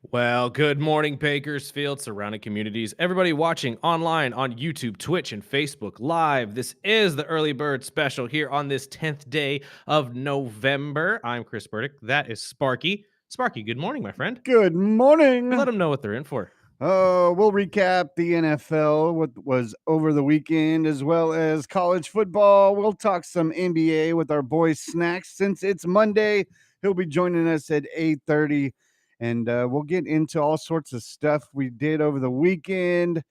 Well, good morning, Bakersfield, surrounding communities, everybody watching online on YouTube, Twitch, and Facebook Live. This is the Early Bird Special here on this 10th day of November. I'm Chris Burdick. That is Sparky. Sparky, good morning, my friend. Good morning. Let them know what they're in for. We'll recap the NFL, what was over the weekend, as well as college football. We'll talk some NBA with our boy Snacks. Since it's Monday, he'll be joining us at 8:30, and we'll get into all sorts of stuff we did over the weekend.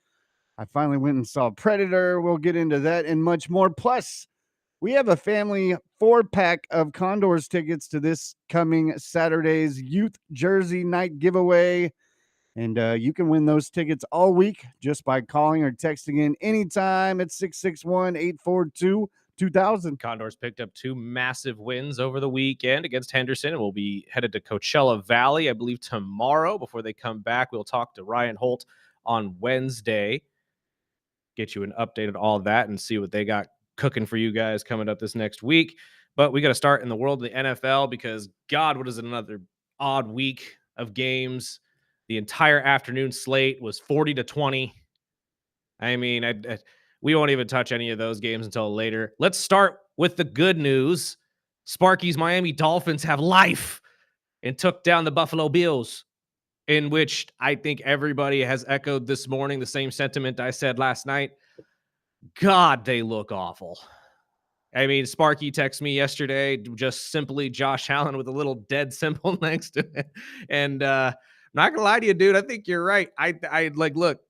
I finally went and saw Predator. We'll get into that and much more. Plus, we have a family 4-pack of Condors tickets to this coming Saturday's Youth Jersey Night giveaway. And you can win those tickets all week just by calling or texting in anytime at 661-842-2000. Condors picked up two massive wins over the weekend against Henderson, and will be headed to Coachella Valley, I believe, tomorrow. Before they come back, we'll talk to Ryan Holt on Wednesday, get you an update on all of that and see what they got cooking for you guys coming up this next week. But we got to start in the world of the NFL because, God, what is it, another odd week of games. The entire afternoon slate was 40-20. I mean, we won't even touch any of those games until later. Let's start with the good news. Sparky's Miami Dolphins have life and took down the Buffalo Bills, in which I think everybody has echoed this morning the same sentiment I said last night. God, they look awful. I mean, Sparky texted me yesterday, just simply Josh Allen with a little dead symbol next to it. And not gonna lie to you, dude, I think you're right. I look,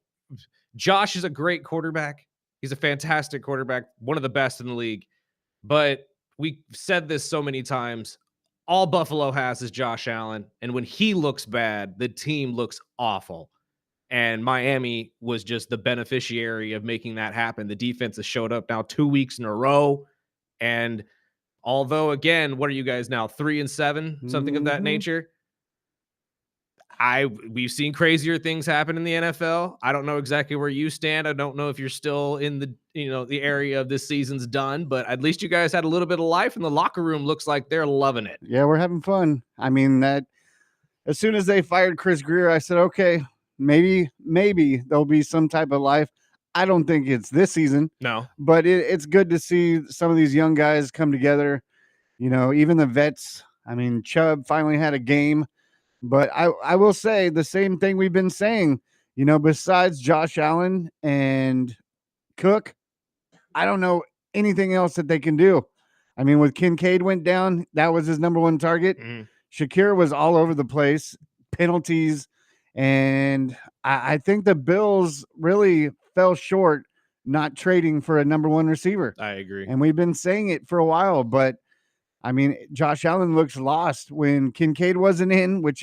Josh is a great quarterback. He's a fantastic quarterback, one of the best in the league. But we've said this so many times. All Buffalo has is Josh Allen. And when he looks bad, the team looks awful. And Miami was just the beneficiary of making that happen. The defense has showed up now 2 weeks in a row. And although, again, what are you guys now, 3-7, something of that nature? We've seen crazier things happen in the NFL. I don't know exactly where you stand. I don't know if you're still in the area of this season's done, but at least you guys had a little bit of life, and the locker room looks like they're loving it. Yeah, we're having fun. I mean, that as soon as they fired Chris Greer, I said, okay, maybe there'll be some type of life. I don't think it's this season. No. But it's good to see some of these young guys come together. Even the vets. I mean, Chubb finally had a game. But I will say the same thing we've been saying, besides Josh Allen and Cook, I don't know anything else that they can do. I mean, with Kincaid went down, that was his number one target. Shakir was all over the place, penalties. And I think the Bills really fell short not trading for a number one receiver. I agree. And we've been saying it for a while, but I mean, Josh Allen looks lost when Kincaid wasn't in, which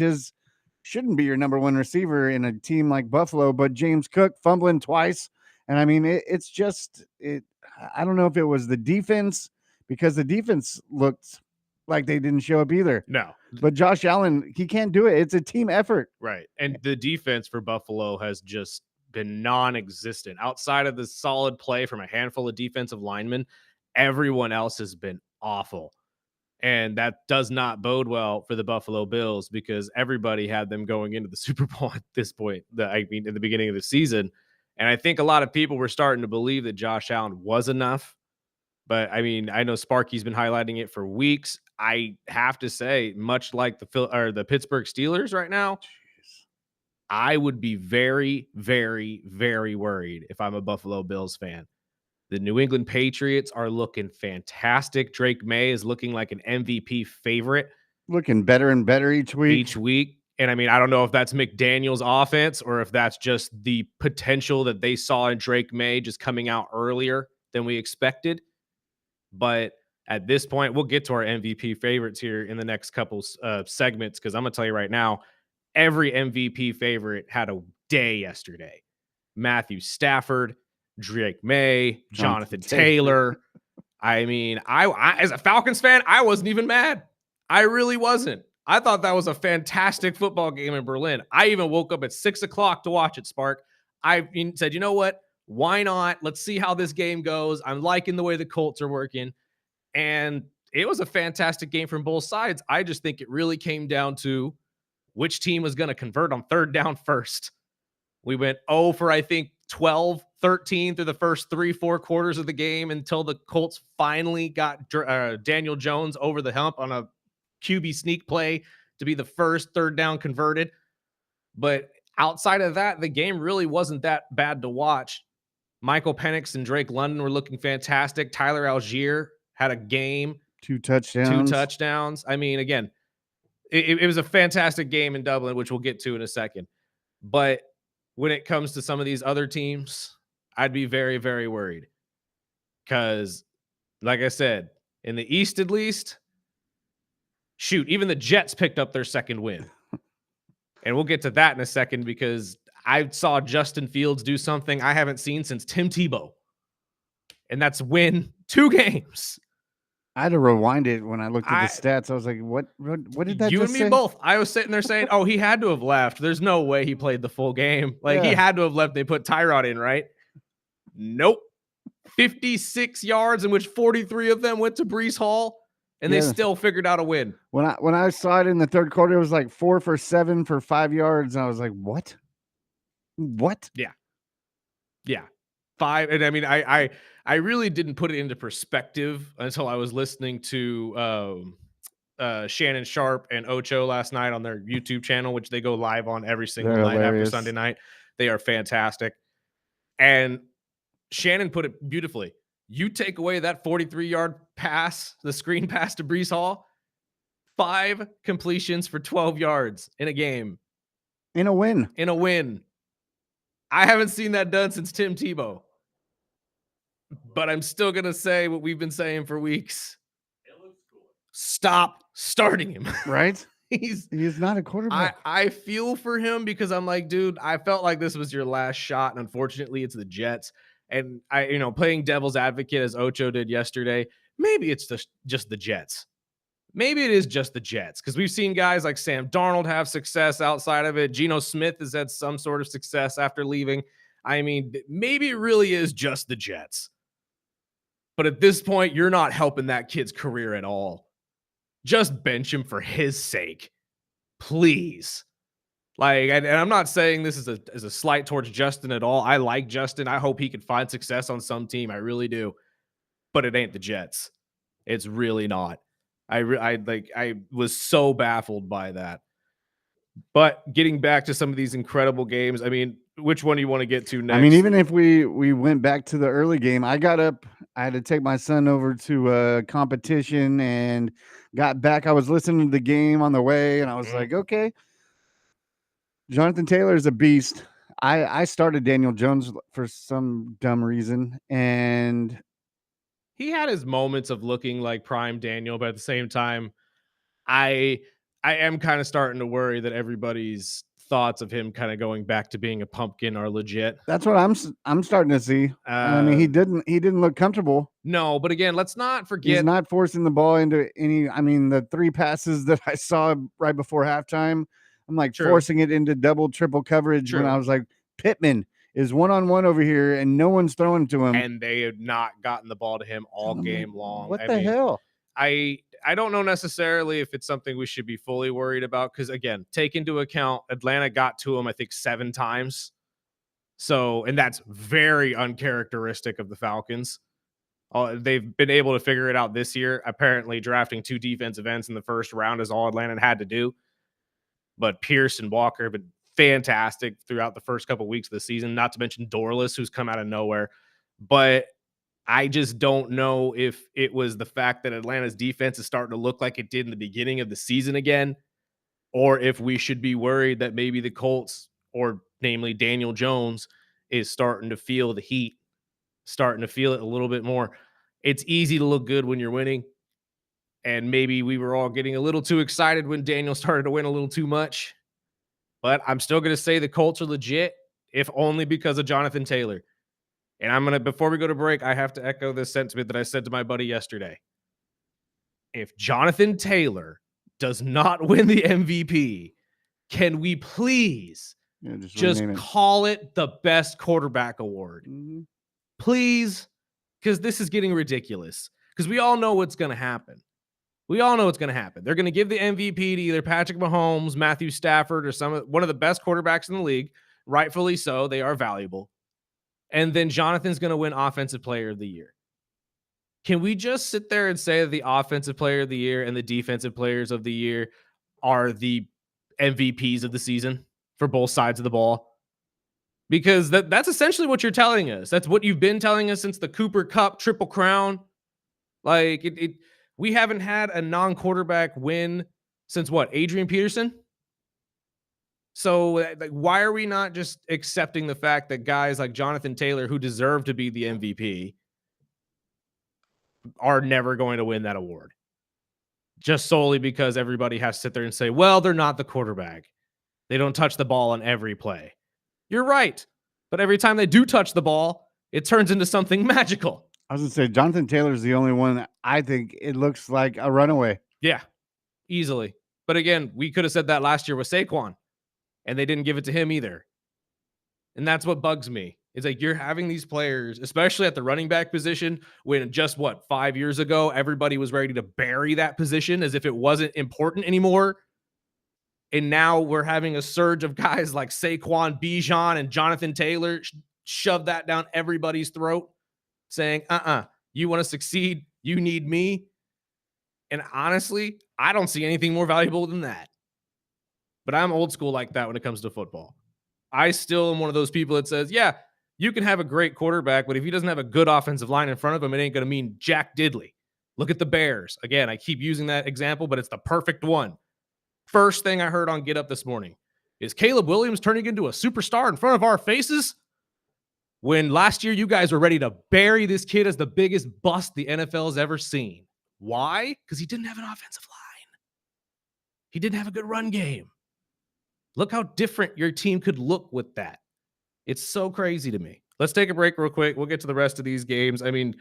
shouldn't be your number one receiver in a team like Buffalo, but James Cook fumbling twice. And I mean, it's just, I don't know if it was the defense, because the defense looked like they didn't show up either. No. But Josh Allen, he can't do it. It's a team effort. Right. And the defense for Buffalo has just been non-existent. Outside of the solid play from a handful of defensive linemen, everyone else has been awful. And that does not bode well for the Buffalo Bills, because everybody had them going into the Super Bowl at this point, in the beginning of the season. And I think a lot of people were starting to believe that Josh Allen was enough. But I mean, I know Sparky's been highlighting it for weeks. I have to say, much like the Pittsburgh Steelers right now, I would be very, very, very worried if I'm a Buffalo Bills fan. The New England Patriots are looking fantastic. Drake May is looking like an MVP favorite. Looking better and better each week. And I mean, I don't know if that's McDaniel's offense or if that's just the potential that they saw in Drake May just coming out earlier than we expected. But at this point, we'll get to our MVP favorites here in the next couple segments, because I'm going to tell you right now, every MVP favorite had a day yesterday. Matthew Stafford, Drake May, Jonathan Taylor. I mean, I as a Falcons fan, I wasn't even mad. I really wasn't. I thought that was a fantastic football game in Berlin. I even woke up at 6:00 to watch it, Spark. I said, you know what? Why not? Let's see how this game goes. I'm liking the way the Colts are working. And it was a fantastic game from both sides. I just think it really came down to which team was going to convert on third down first. We went 0 for, I think, 12, 13 through the first 3-4 quarters of the game until the Colts finally got Daniel Jones over the hump on a QB sneak play to be the first third down converted. But outside of that, the game really wasn't that bad to watch. Michael Penix and Drake London were looking fantastic. Tyler Algier had a game. 2 touchdowns. 2 touchdowns. I mean, again, it was a fantastic game in Dublin, which we'll get to in a second. But when it comes to some of these other teams, I'd be very, very worried. Because, like I said, in the East at least, shoot, even the Jets picked up their second win. And we'll get to that in a second because I saw Justin Fields do something I haven't seen since Tim Tebow. And that's win 2 games. I had to rewind it when I looked at the stats. I was like, what did that you just and me say? both. I was sitting there saying, oh, he had to have left. There's no way he played the full game. Like, he had to have left. They put Tyrod in, right? Nope. 56 yards, in which 43 of them went to Breece Hall, and they still figured out a win. When I saw it in the third quarter, it was like 4 for 7 for 5 yards, and I was like, what? Yeah. 5. And I mean, I really didn't put it into perspective until I was listening to Shannon Sharp and Ocho last night on their YouTube channel, which they go live on every single night after Sunday night. They are fantastic. And Shannon put it beautifully. You take away that 43-yard pass, the screen pass to Breece Hall, 5 completions for 12 yards in a game. In a win. I haven't seen that done since Tim Tebow. But I'm still going to say what we've been saying for weeks. It looks cool. Stop starting him. Right? He's not a quarterback. I feel for him because I'm like, dude, I felt like this was your last shot. And unfortunately, it's the Jets. And playing devil's advocate as Ocho did yesterday, maybe it's just the Jets. Maybe it is just the Jets because we've seen guys like Sam Darnold have success outside of it. Geno Smith has had some sort of success after leaving. I mean, maybe it really is just the Jets. But at this point, you're not helping that kid's career at all. Just bench him for his sake. Please. Like, and I'm not saying this is a slight towards Justin at all. I like Justin. I hope he can find success on some team. I really do. But it ain't the Jets. It's really not. I was so baffled by that. But getting back to some of these incredible games, I mean, which one do you want to get to next? I mean, even if we went back to the early game, I got up. I had to take my son over to a competition and got back. I was listening to the game on the way, and I was like, okay, Jonathan Taylor is a beast. I started Daniel Jones for some dumb reason, and he had his moments of looking like prime Daniel, but at the same time, I am kind of starting to worry that everybody's thoughts of him kind of going back to being a pumpkin are legit. That's what I'm starting to see. I mean, he didn't look comfortable. No, but again, let's not forget he's not forcing the ball into any. I mean, the 3 passes that I saw right before halftime, I'm like forcing it into double, triple coverage when I was like, Pittman is one-on-one over here and no one's throwing to him. And they had not gotten the ball to him all game long. What the hell? I don't know necessarily if it's something we should be fully worried about because, again, take into account Atlanta got to him, I think, 7 times. So, and that's very uncharacteristic of the Falcons. They've been able to figure it out this year. Apparently, drafting 2 defensive ends in the first round is all Atlanta had to do. But Pierce and Walker have been fantastic throughout the first couple of weeks of the season, not to mention Dorless, who's come out of nowhere. But I just don't know if it was the fact that Atlanta's defense is starting to look like it did in the beginning of the season again, or if we should be worried that maybe the Colts, or namely Daniel Jones, is starting to feel the heat, starting to feel it a little bit more. It's easy to look good when you're winning. And maybe we were all getting a little too excited when Daniel started to win a little too much. But I'm still going to say the Colts are legit, if only because of Jonathan Taylor. And before we go to break, I have to echo this sentiment that I said to my buddy yesterday. If Jonathan Taylor does not win the MVP, can we please just call it the best quarterback award? Mm-hmm. Please, because this is getting ridiculous. Because we all know what's going to happen. We all know what's going to happen. They're going to give the MVP to either Patrick Mahomes, Matthew Stafford, or one of the best quarterbacks in the league. Rightfully so. They are valuable. And then Jonathan's going to win Offensive Player of the Year. Can we just sit there and say that the Offensive Player of the Year and the Defensive Players of the Year are the MVPs of the season for both sides of the ball? Because that's essentially what you're telling us. That's what you've been telling us since the Cooper Cup Triple Crown. Like we haven't had a non-quarterback win since what? Adrian Peterson? So like, why are we not just accepting the fact that guys like Jonathan Taylor, who deserve to be the MVP, are never going to win that award? Just solely because everybody has to sit there and say, well, they're not the quarterback. They don't touch the ball on every play. You're right. But every time they do touch the ball, it turns into something magical. I was going to say, Jonathan Taylor's the only one I think it looks like a runaway. Yeah, easily. But again, we could have said that last year with Saquon, and they didn't give it to him either. And that's what bugs me. It's like you're having these players, especially at the running back position, when just 5 years ago, everybody was ready to bury that position as if it wasn't important anymore. And now we're having a surge of guys like Saquon, Bijan, and Jonathan Taylor shove that down everybody's throat, saying, you want to succeed, you need me. And honestly, I don't see anything more valuable than that. But I'm old school like that when it comes to football. I still am one of those people that says, yeah, you can have a great quarterback, but if he doesn't have a good offensive line in front of him, it ain't going to mean jack diddly. Look at the Bears. Again, I keep using that example, but it's the perfect one. First thing I heard on Get Up this morning is Caleb Williams turning into a superstar in front of our faces? When last year you guys were ready to bury this kid as the biggest bust the NFL has ever seen. Why? Because he didn't have an offensive line. He didn't have a good run game. Look how different your team could look with that. It's so crazy to me. Let's take a break real quick. We'll get to the rest of these games. I mean,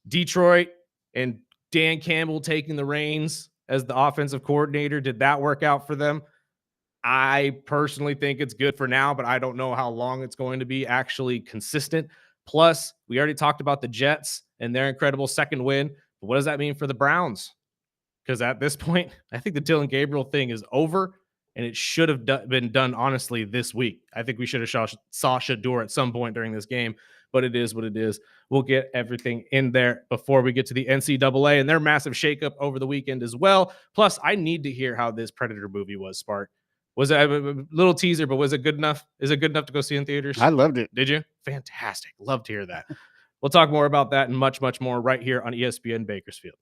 Detroit and Dan Campbell taking the reins as the offensive coordinator, did that work out for them? I personally think it's good for now, but I don't know how long it's going to be actually consistent. Plus, we already talked about the Jets and their incredible second win. But what does that mean for the Browns? Because at this point, I think the Dylan Gabriel thing is over, and it should have been done, honestly, this week. I think we should have saw Shador at some point during this game, but it is what it is. We'll get everything in there before we get to the NCAA and their massive shakeup over the weekend as well. Plus, I need to hear how this Predator movie was, Spark. Was it a little teaser, but was it good enough? Is it good enough to go see in theaters? I loved it. Did you? Fantastic. Love to hear that. We'll talk more about that and much, much more right here on ESPN Bakersfield.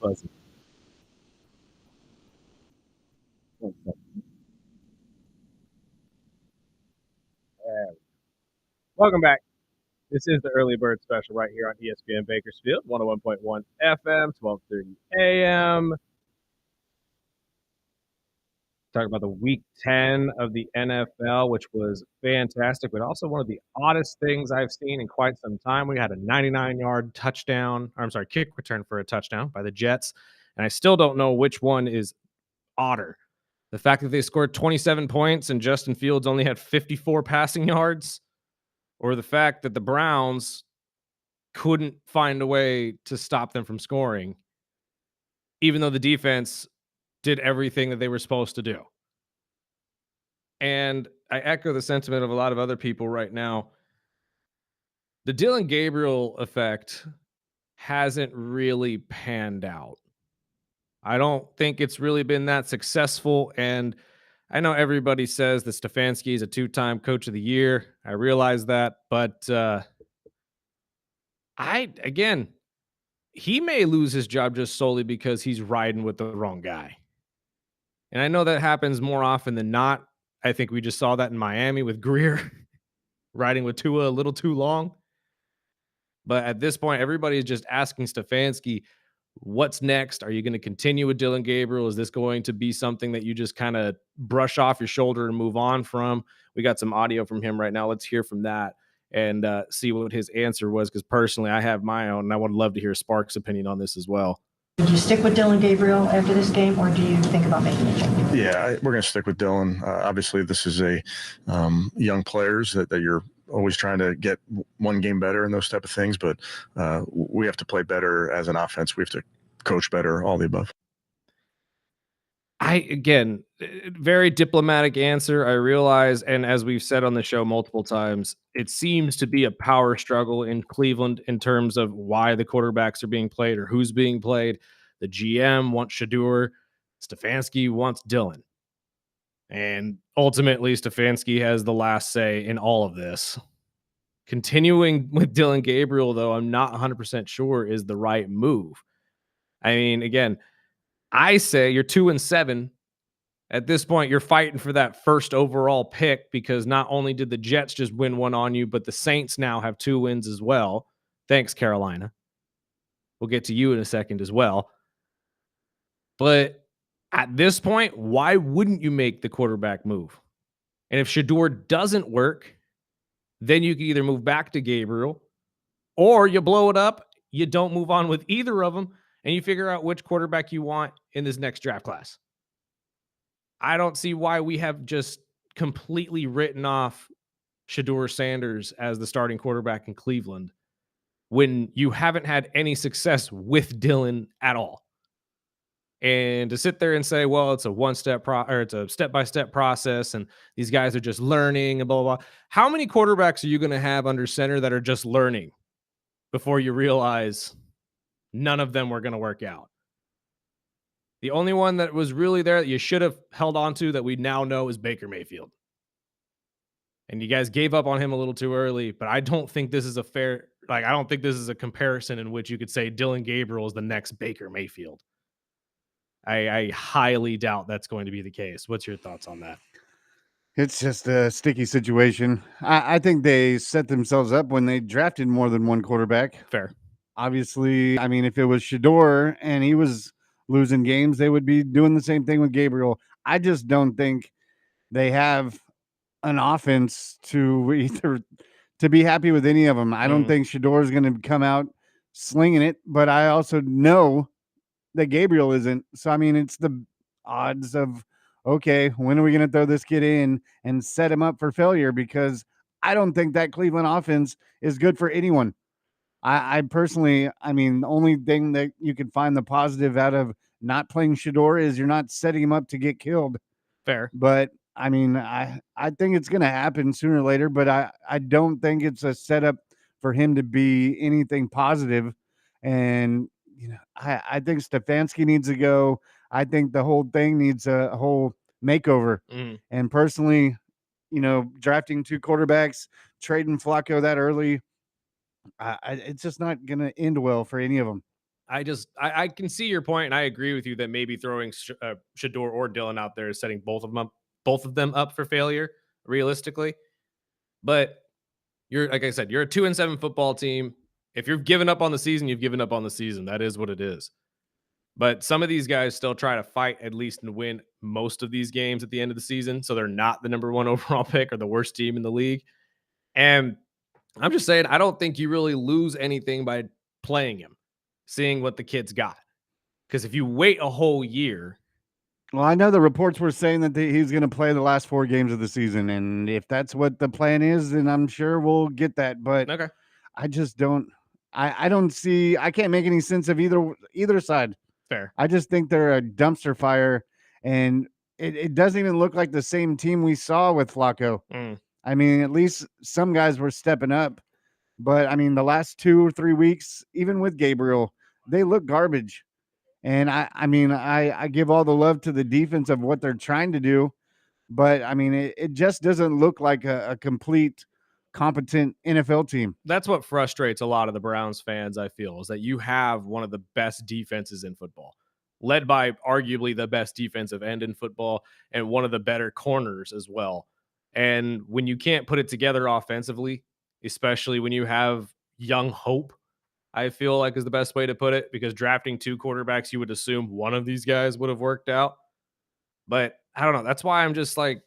fuzzy. One second. Welcome back. This is the Early Bird Special right here on ESPN Bakersfield, 101.1 FM, 12:30 a.m. Talking about the Week 10 of the NFL, which was fantastic, but also one of the oddest things I've seen in quite some time. We had a 99-yard touchdown, or I'm sorry, kick return for a touchdown by the Jets, and I still don't know which one is odder. The fact that they scored 27 points and Justin Fields only had 54 passing yards, or the fact that the Browns couldn't find a way to stop them from scoring, even though the defense did everything that they were supposed to do. And I echo the sentiment of a lot of other people right now. The Dylan Gabriel effect hasn't really panned out. I don't think it's really been that successful. And I know everybody says that Stefanski is a two-time coach of the year. I realize that. But again, he may lose his job just solely because he's riding with the wrong guy. And I know that happens more often than not. I think we just saw that in Miami with Greer riding with Tua a little too long. But at this point, everybody is just asking Stefanski, what's next? Are you going to continue with Dylan Gabriel? Is this going to be something that you just kind of brush off your shoulder and move on from? We got some audio from him right now. Let's hear from that and see what his answer was, because personally, I have my own, and I would love to hear Sparks' opinion on this as well. Would you stick with Dylan Gabriel after this game, or do you think about making a change? Yeah, we're going to stick with Dylan. Obviously, this is a young players that you're always trying to get one game better and those type of things, but we have to play better as an offense. We have to coach better, all the above. Again, very diplomatic answer, I realize, and as we've said on the show multiple times, it seems to be a power struggle in Cleveland in terms of why the quarterbacks are being played or who's being played. The GM wants Shador, Stefanski wants Dylan. And ultimately, Stefanski has the last say in all of this. Continuing with Dylan Gabriel, though, I'm not 100% sure is the right move. I mean, again, I say you're 2-7. At this point, you're fighting for that first overall pick, because not only did the Jets just win one on you, but the Saints now have 2 wins as well. Thanks, Carolina. We'll get to you in a second as well. But at this point, why wouldn't you make the quarterback move? And if Shador doesn't work, then you can either move back to Gabriel, or you blow it up, you don't move on with either of them, and you figure out which quarterback you want in this next draft class. I don't see why we have just completely written off Shador Sanders as the starting quarterback in Cleveland when you haven't had any success with Dylan at all. And to sit there and say, well, it's a it's a step-by-step process, and these guys are just learning and blah, blah, blah. How many quarterbacks are you going to have under center that are just learning before you realize none of them were going to work out? The only one that was really there that you should have held on to that we now know is Baker Mayfield. And you guys gave up on him a little too early, but I don't think this is I don't think this is a comparison in which you could say Dylan Gabriel is the next Baker Mayfield. I highly doubt that's going to be the case. What's your thoughts on that? It's just a sticky situation. I think they set themselves up when they drafted more than one quarterback. Fair. Obviously, I mean, if it was Shador and he was losing games, they would be doing the same thing with Gabriel. I just don't think they have an offense to be happy with any of them. I don't think Shador is going to come out slinging it, but I also know that Gabriel isn't. So, I mean, it's the odds of, okay, when are we going to throw this kid in and set him up for failure? Because I don't think that Cleveland offense is good for anyone. I personally, I mean, the only thing that you could find the positive out of not playing Shador is you're not setting him up to get killed. Fair. But I mean, I think it's going to happen sooner or later, but I don't think it's a setup for him to be anything positive. And, you know, I think Stefanski needs to go. I think the whole thing needs a whole makeover. And personally, you know, drafting 2 quarterbacks, trading Flacco that early, it's just not going to end well for any of them. I can see your point, and I agree with you that maybe throwing Shador or Dylan out there is setting both of them up for failure realistically. But you're like I said, you're a 2-7 football team. If you've given up on the season, you've given up on the season. That is what it is. But some of these guys still try to fight at least and win most of these games at the end of the season, so they're not the number 1 overall pick or the worst team in the league. And I'm just saying, I don't think you really lose anything by playing him, seeing what the kid's got. Because if you wait a whole year, Well, I know the reports were saying that he's going to play the last 4 games of the season, and if that's what the plan is, then I'm sure we'll get that. But okay, I just don't. I don't see. I can't make any sense of either side. fair. I just think they're a dumpster fire, and it doesn't even look like the same team we saw with Flacco. I mean, at least some guys were stepping up, but I mean, the last 2 or 3 weeks, even with Gabriel, they look garbage. And I mean, I give all the love to the defense of what they're trying to do, but I mean, it just doesn't look like a complete, competent NFL team. That's what frustrates a lot of the Browns fans, I feel, is that you have one of the best defenses in football, led by arguably the best defensive end in football and one of the better corners as well. And when you can't put it together offensively, especially when you have young hope, I feel like is the best way to put it, because drafting 2 quarterbacks, you would assume one of these guys would have worked out. But I don't know. That's why I'm just like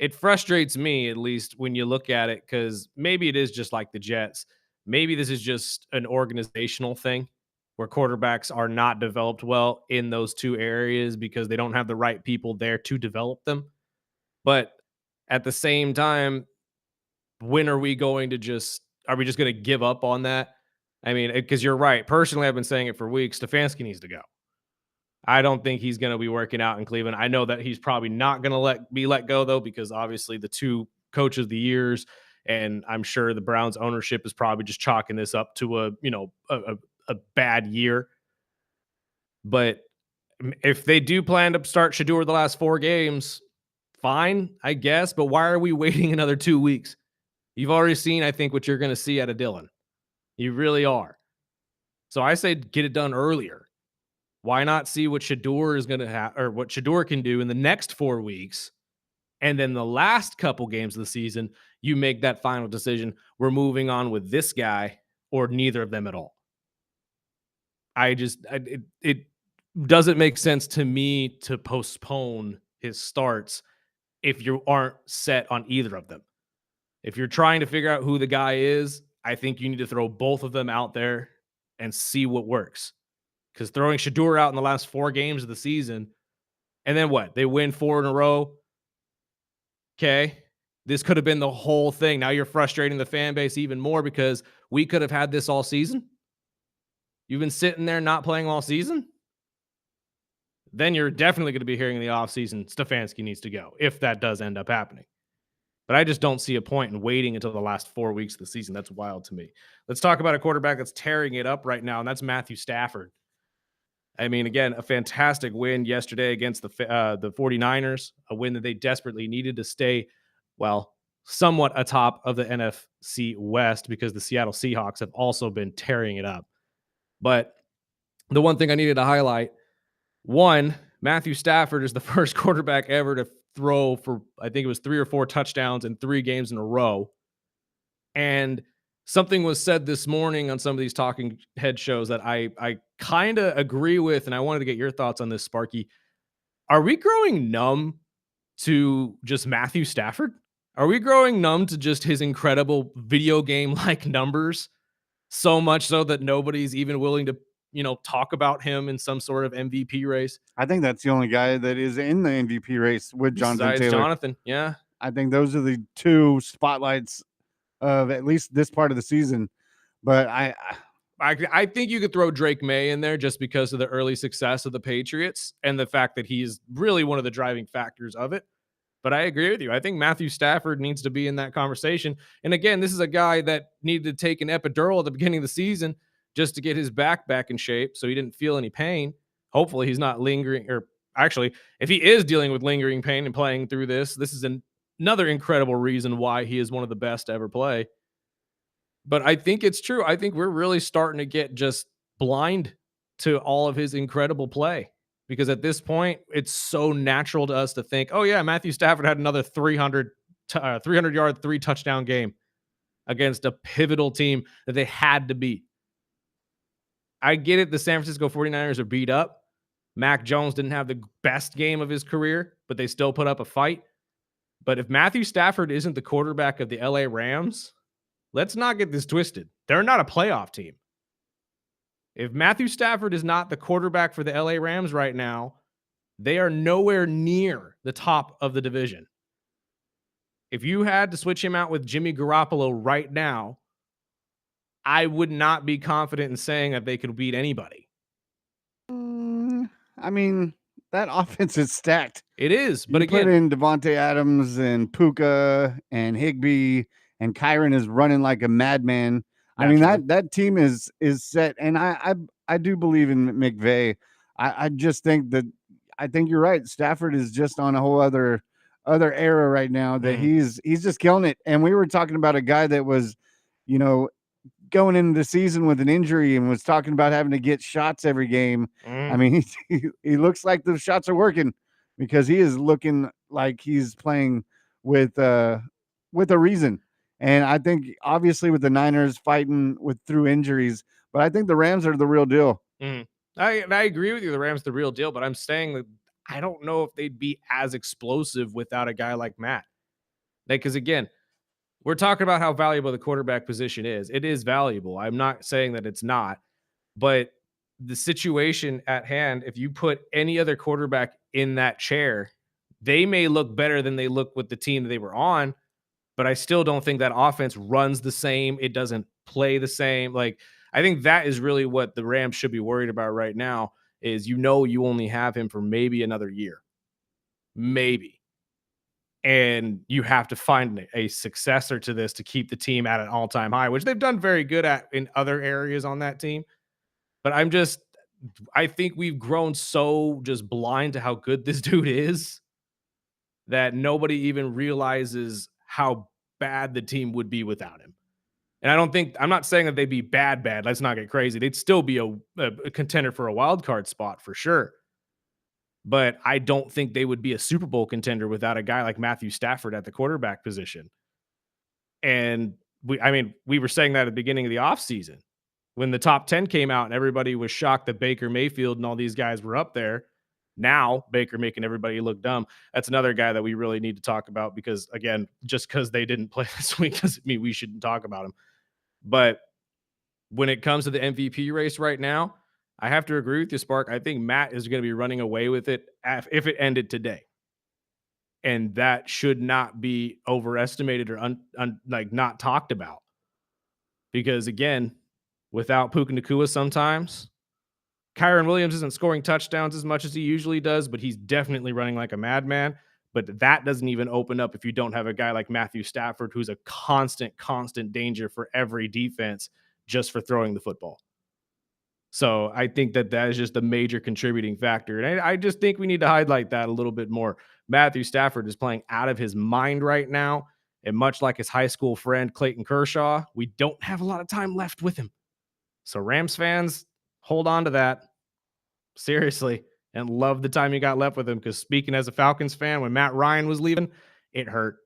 it frustrates me, at least when you look at it, because maybe it is just like the Jets. Maybe this is just an organizational thing where quarterbacks are not developed well in those 2 areas because they don't have the right people there to develop them. But at the same time, when are we going to are we just going to give up on that? I mean, because you're right. Personally, I've been saying it for weeks. Stefanski needs to go. I don't think he's going to be working out in Cleveland. I know that he's probably not going to be let go, though, because obviously the 2 coaches of the years, and I'm sure the Browns ownership is probably just chalking this up to a bad year. But if they do plan to start Shador the last 4 games, fine, I guess. But why are we waiting another 2 weeks? You've already seen, I think, what you're going to see out of Dylan. You really are. So I say get it done earlier. Why not see what Shador is going to have, or what Shador can do in the next 4 weeks? And then the last couple games of the season, you make that final decision. We're moving on with this guy or neither of them at all. It doesn't make sense to me to postpone his starts if you aren't set on either of them. If you're trying to figure out who the guy is, I think you need to throw both of them out there and see what works. Because throwing Shador out in the last 4 games of the season, and then what? They win 4 in a row. Okay. This could have been the whole thing. Now you're frustrating the fan base even more because we could have had this all season. You've been sitting there not playing all season. Then you're definitely going to be hearing in the offseason Stefanski needs to go, if that does end up happening. But I just don't see a point in waiting until the last 4 weeks of the season. That's wild to me. Let's talk about a quarterback that's tearing it up right now, and that's Matthew Stafford. I mean, again, a fantastic win yesterday against the 49ers, a win that they desperately needed to stay, well, somewhat atop of the NFC West, because the Seattle Seahawks have also been tearing it up. But the one thing I needed to highlight, one, Matthew Stafford is the first quarterback ever to throw for, I think it was 3 or 4 touchdowns in 3 games in a row. And something was said this morning on some of these talking head shows that I kind of agree with, and I wanted to get your thoughts on this, Sparky. Are we growing numb to just Matthew Stafford? Are we growing numb to just his incredible video game-like numbers, so much so that nobody's even willing to, talk about him in some sort of MVP race? I think that's the only guy that is in the MVP race with Jonathan Besides Taylor. Jonathan, yeah. I think those are the 2 spotlights of at least this part of the season. But I think you could throw Drake May in there just because of the early success of the Patriots and the fact that he's really one of the driving factors of it. But I agree with you. I think Matthew Stafford needs to be in that conversation. And again, this is a guy that needed to take an epidural at the beginning of the season just to get his back in shape so he didn't feel any pain. Hopefully he's not lingering, or actually, if he is dealing with lingering pain and playing through this is another incredible reason why he is one of the best to ever play. But I think it's true. I think we're really starting to get just blind to all of his incredible play. Because at this point, it's so natural to us to think, oh, yeah, Matthew Stafford had another 300-yard, 3-touchdown game against a pivotal team that they had to beat. I get it. The San Francisco 49ers are beat up. Mac Jones didn't have the best game of his career, but they still put up a fight. But if Matthew Stafford isn't the quarterback of the LA Rams, let's not get this twisted. They're not a playoff team. If Matthew Stafford is not the quarterback for the LA Rams right now, they are nowhere near the top of the division. If you had to switch him out with Jimmy Garoppolo right now, I would not be confident in saying that they could beat anybody. I mean, that offense is stacked. It is, but You put again, in Devontae Adams and Puka and Higbee, and Kyron is running like a madman. I mean, naturally. that team is set, and I do believe in McVay. I just think that I think you're right. Stafford is just on a whole other era right now that he's just killing it. And we were talking about a guy that was, you know, going into the season with an injury and was talking about having to get shots every game. I mean, he looks like the shots are working because he is looking like he's playing with a reason. And I think obviously with the Niners fighting through injuries, but I think the Rams are the real deal. I agree with you. The Rams the real deal, but I'm saying that I don't know if they'd be as explosive without a guy like Matt. Because again, we're talking about how valuable the quarterback position is. It is valuable. I'm not saying that it's not, but the situation at hand, if you put any other quarterback in that chair, they may look better than they look with the team that they were on, but I still don't think that offense runs the same. It doesn't play the same. Like, I think that is really what the Rams should be worried about right now is, you only have him for maybe another year. Maybe. And you have to find a successor to this to keep the team at an all-time high, which they've done very good at in other areas on that team. But I think we've grown so just blind to how good this dude is that nobody even realizes how bad the team would be without him. And I'm not saying that they'd be bad. Let's not get crazy. They'd still be a contender for a wild card spot for sure. But I don't think they would be a Super Bowl contender without a guy like Matthew Stafford at the quarterback position. And we were saying that at the beginning of the offseason when the top 10 came out and everybody was shocked that Baker Mayfield and all these guys were up there. Now Baker making everybody look dumb. That's another guy that we really need to talk about because, again, just because they didn't play this week doesn't mean we shouldn't talk about him. But when it comes to the MVP race right now, I have to agree with you, Spark. I think Matt is going to be running away with it if it ended today. And that should not be overestimated or not talked about. Because again, without Puka Nacua sometimes, Kyron Williams isn't scoring touchdowns as much as he usually does, but he's definitely running like a madman. But that doesn't even open up if you don't have a guy like Matthew Stafford, who's a constant danger for every defense just for throwing the football. So I think that is just a major contributing factor. And I just think we need to highlight that a little bit more. Matthew Stafford is playing out of his mind right now. And much like his high school friend, Clayton Kershaw, we don't have a lot of time left with him. So Rams fans, hold on to that. Seriously. And love the time you got left with him. Because speaking as a Falcons fan, when Matt Ryan was leaving, it hurt.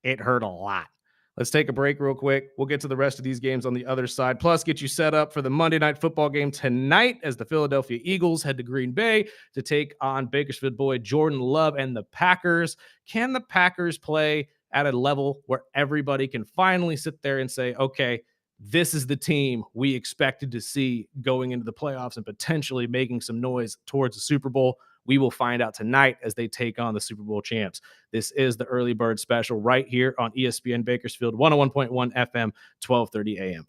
It hurt a lot. Let's take a break real quick. We'll get to the rest of these games on the other side. Plus, get you set up for the Monday Night Football game tonight as the Philadelphia Eagles head to Green Bay to take on Bakersfield boy Jordan Love and the Packers. Can the Packers play at a level where everybody can finally sit there and say, okay, this is the team we expected to see going into the playoffs and potentially making some noise towards the Super Bowl? We will find out tonight as they take on the Super Bowl champs. This is the Early Bird Special right here on ESPN Bakersfield, 101.1 FM, 1230 a.m.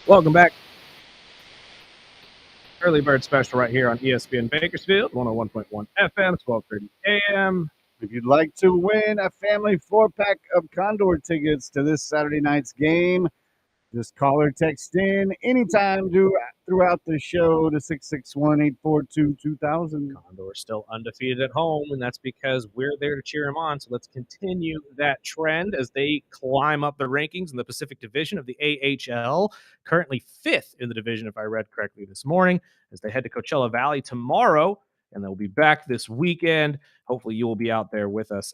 Welcome back. Early Bird Special right here on ESPN Bakersfield, 101.1 FM, 12:30 a.m. If you'd like to win a family 4-pack of Condor tickets to this Saturday night's game, just call or text in anytime throughout the show to 661-842-2000. Condor still undefeated at home, and that's because we're there to cheer them on. So let's continue that trend as they climb up the rankings in the Pacific Division of the AHL. Currently 5th in the division, if I read correctly this morning, as they head to Coachella Valley tomorrow, and they'll be back this weekend. Hopefully you will be out there with us.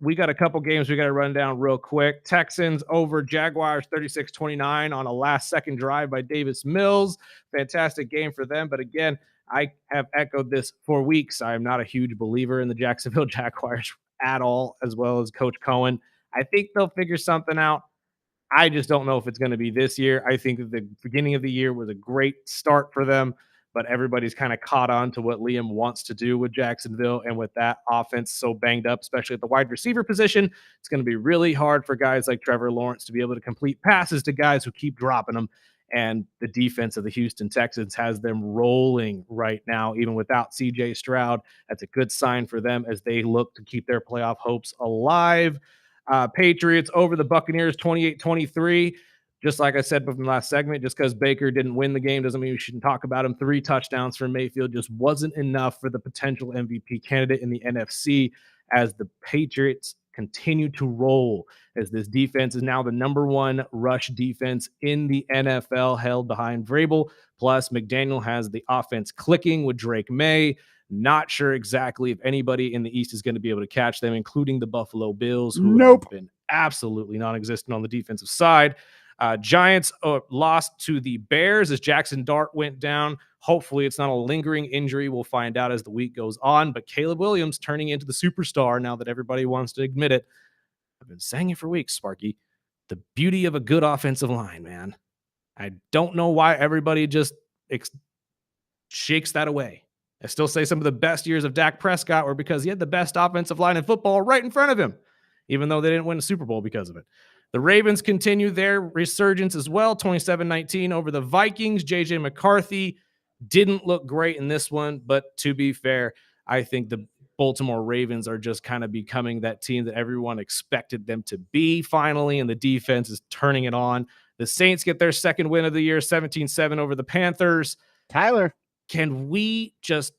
We got a couple games we got to run down real quick. Texans over Jaguars 36-29 on a last-second drive by Davis Mills. Fantastic game for them. But again, I have echoed this for weeks. I am not a huge believer in the Jacksonville Jaguars at all, as well as Coach Cohen. I think they'll figure something out. I just don't know if it's going to be this year. I think that the beginning of the year was a great start for them, but everybody's kind of caught on to what Liam wants to do with Jacksonville. And with that offense so banged up, especially at the wide receiver position, it's going to be really hard for guys like Trevor Lawrence to be able to complete passes to guys who keep dropping them. And the defense of the Houston Texans has them rolling right now, even without CJ Stroud. That's a good sign for them as they look to keep their playoff hopes alive. Patriots over the Buccaneers 28-23. Just like I said from the last segment, just because Baker didn't win the game doesn't mean we shouldn't talk about him. 3 touchdowns for Mayfield just wasn't enough for the potential MVP candidate in the NFC as the Patriots continue to roll, as this defense is now the number 1 rush defense in the NFL, held behind Vrabel. Plus, McDaniel has the offense clicking with Drake May. Not sure exactly if anybody in the East is going to be able to catch them, including the Buffalo Bills, who have been absolutely non-existent on the defensive side. Giants lost to the Bears as Jackson Dart went down. Hopefully it's not a lingering injury. We'll find out as the week goes on. But Caleb Williams turning into the superstar now that everybody wants to admit it. I've been saying it for weeks, Sparky. The beauty of a good offensive line, man. I don't know why everybody just shakes that away. I still say some of the best years of Dak Prescott were because he had the best offensive line in football right in front of him, even though they didn't win a Super Bowl because of it. The Ravens continue their resurgence as well, 27-19 over the Vikings. J.J. McCarthy didn't look great in this one, but to be fair, I think the Baltimore Ravens are just kind of becoming that team that everyone expected them to be finally, and the defense is turning it on. The Saints get their second win of the year, 17-7 over the Panthers. Tyler, can we just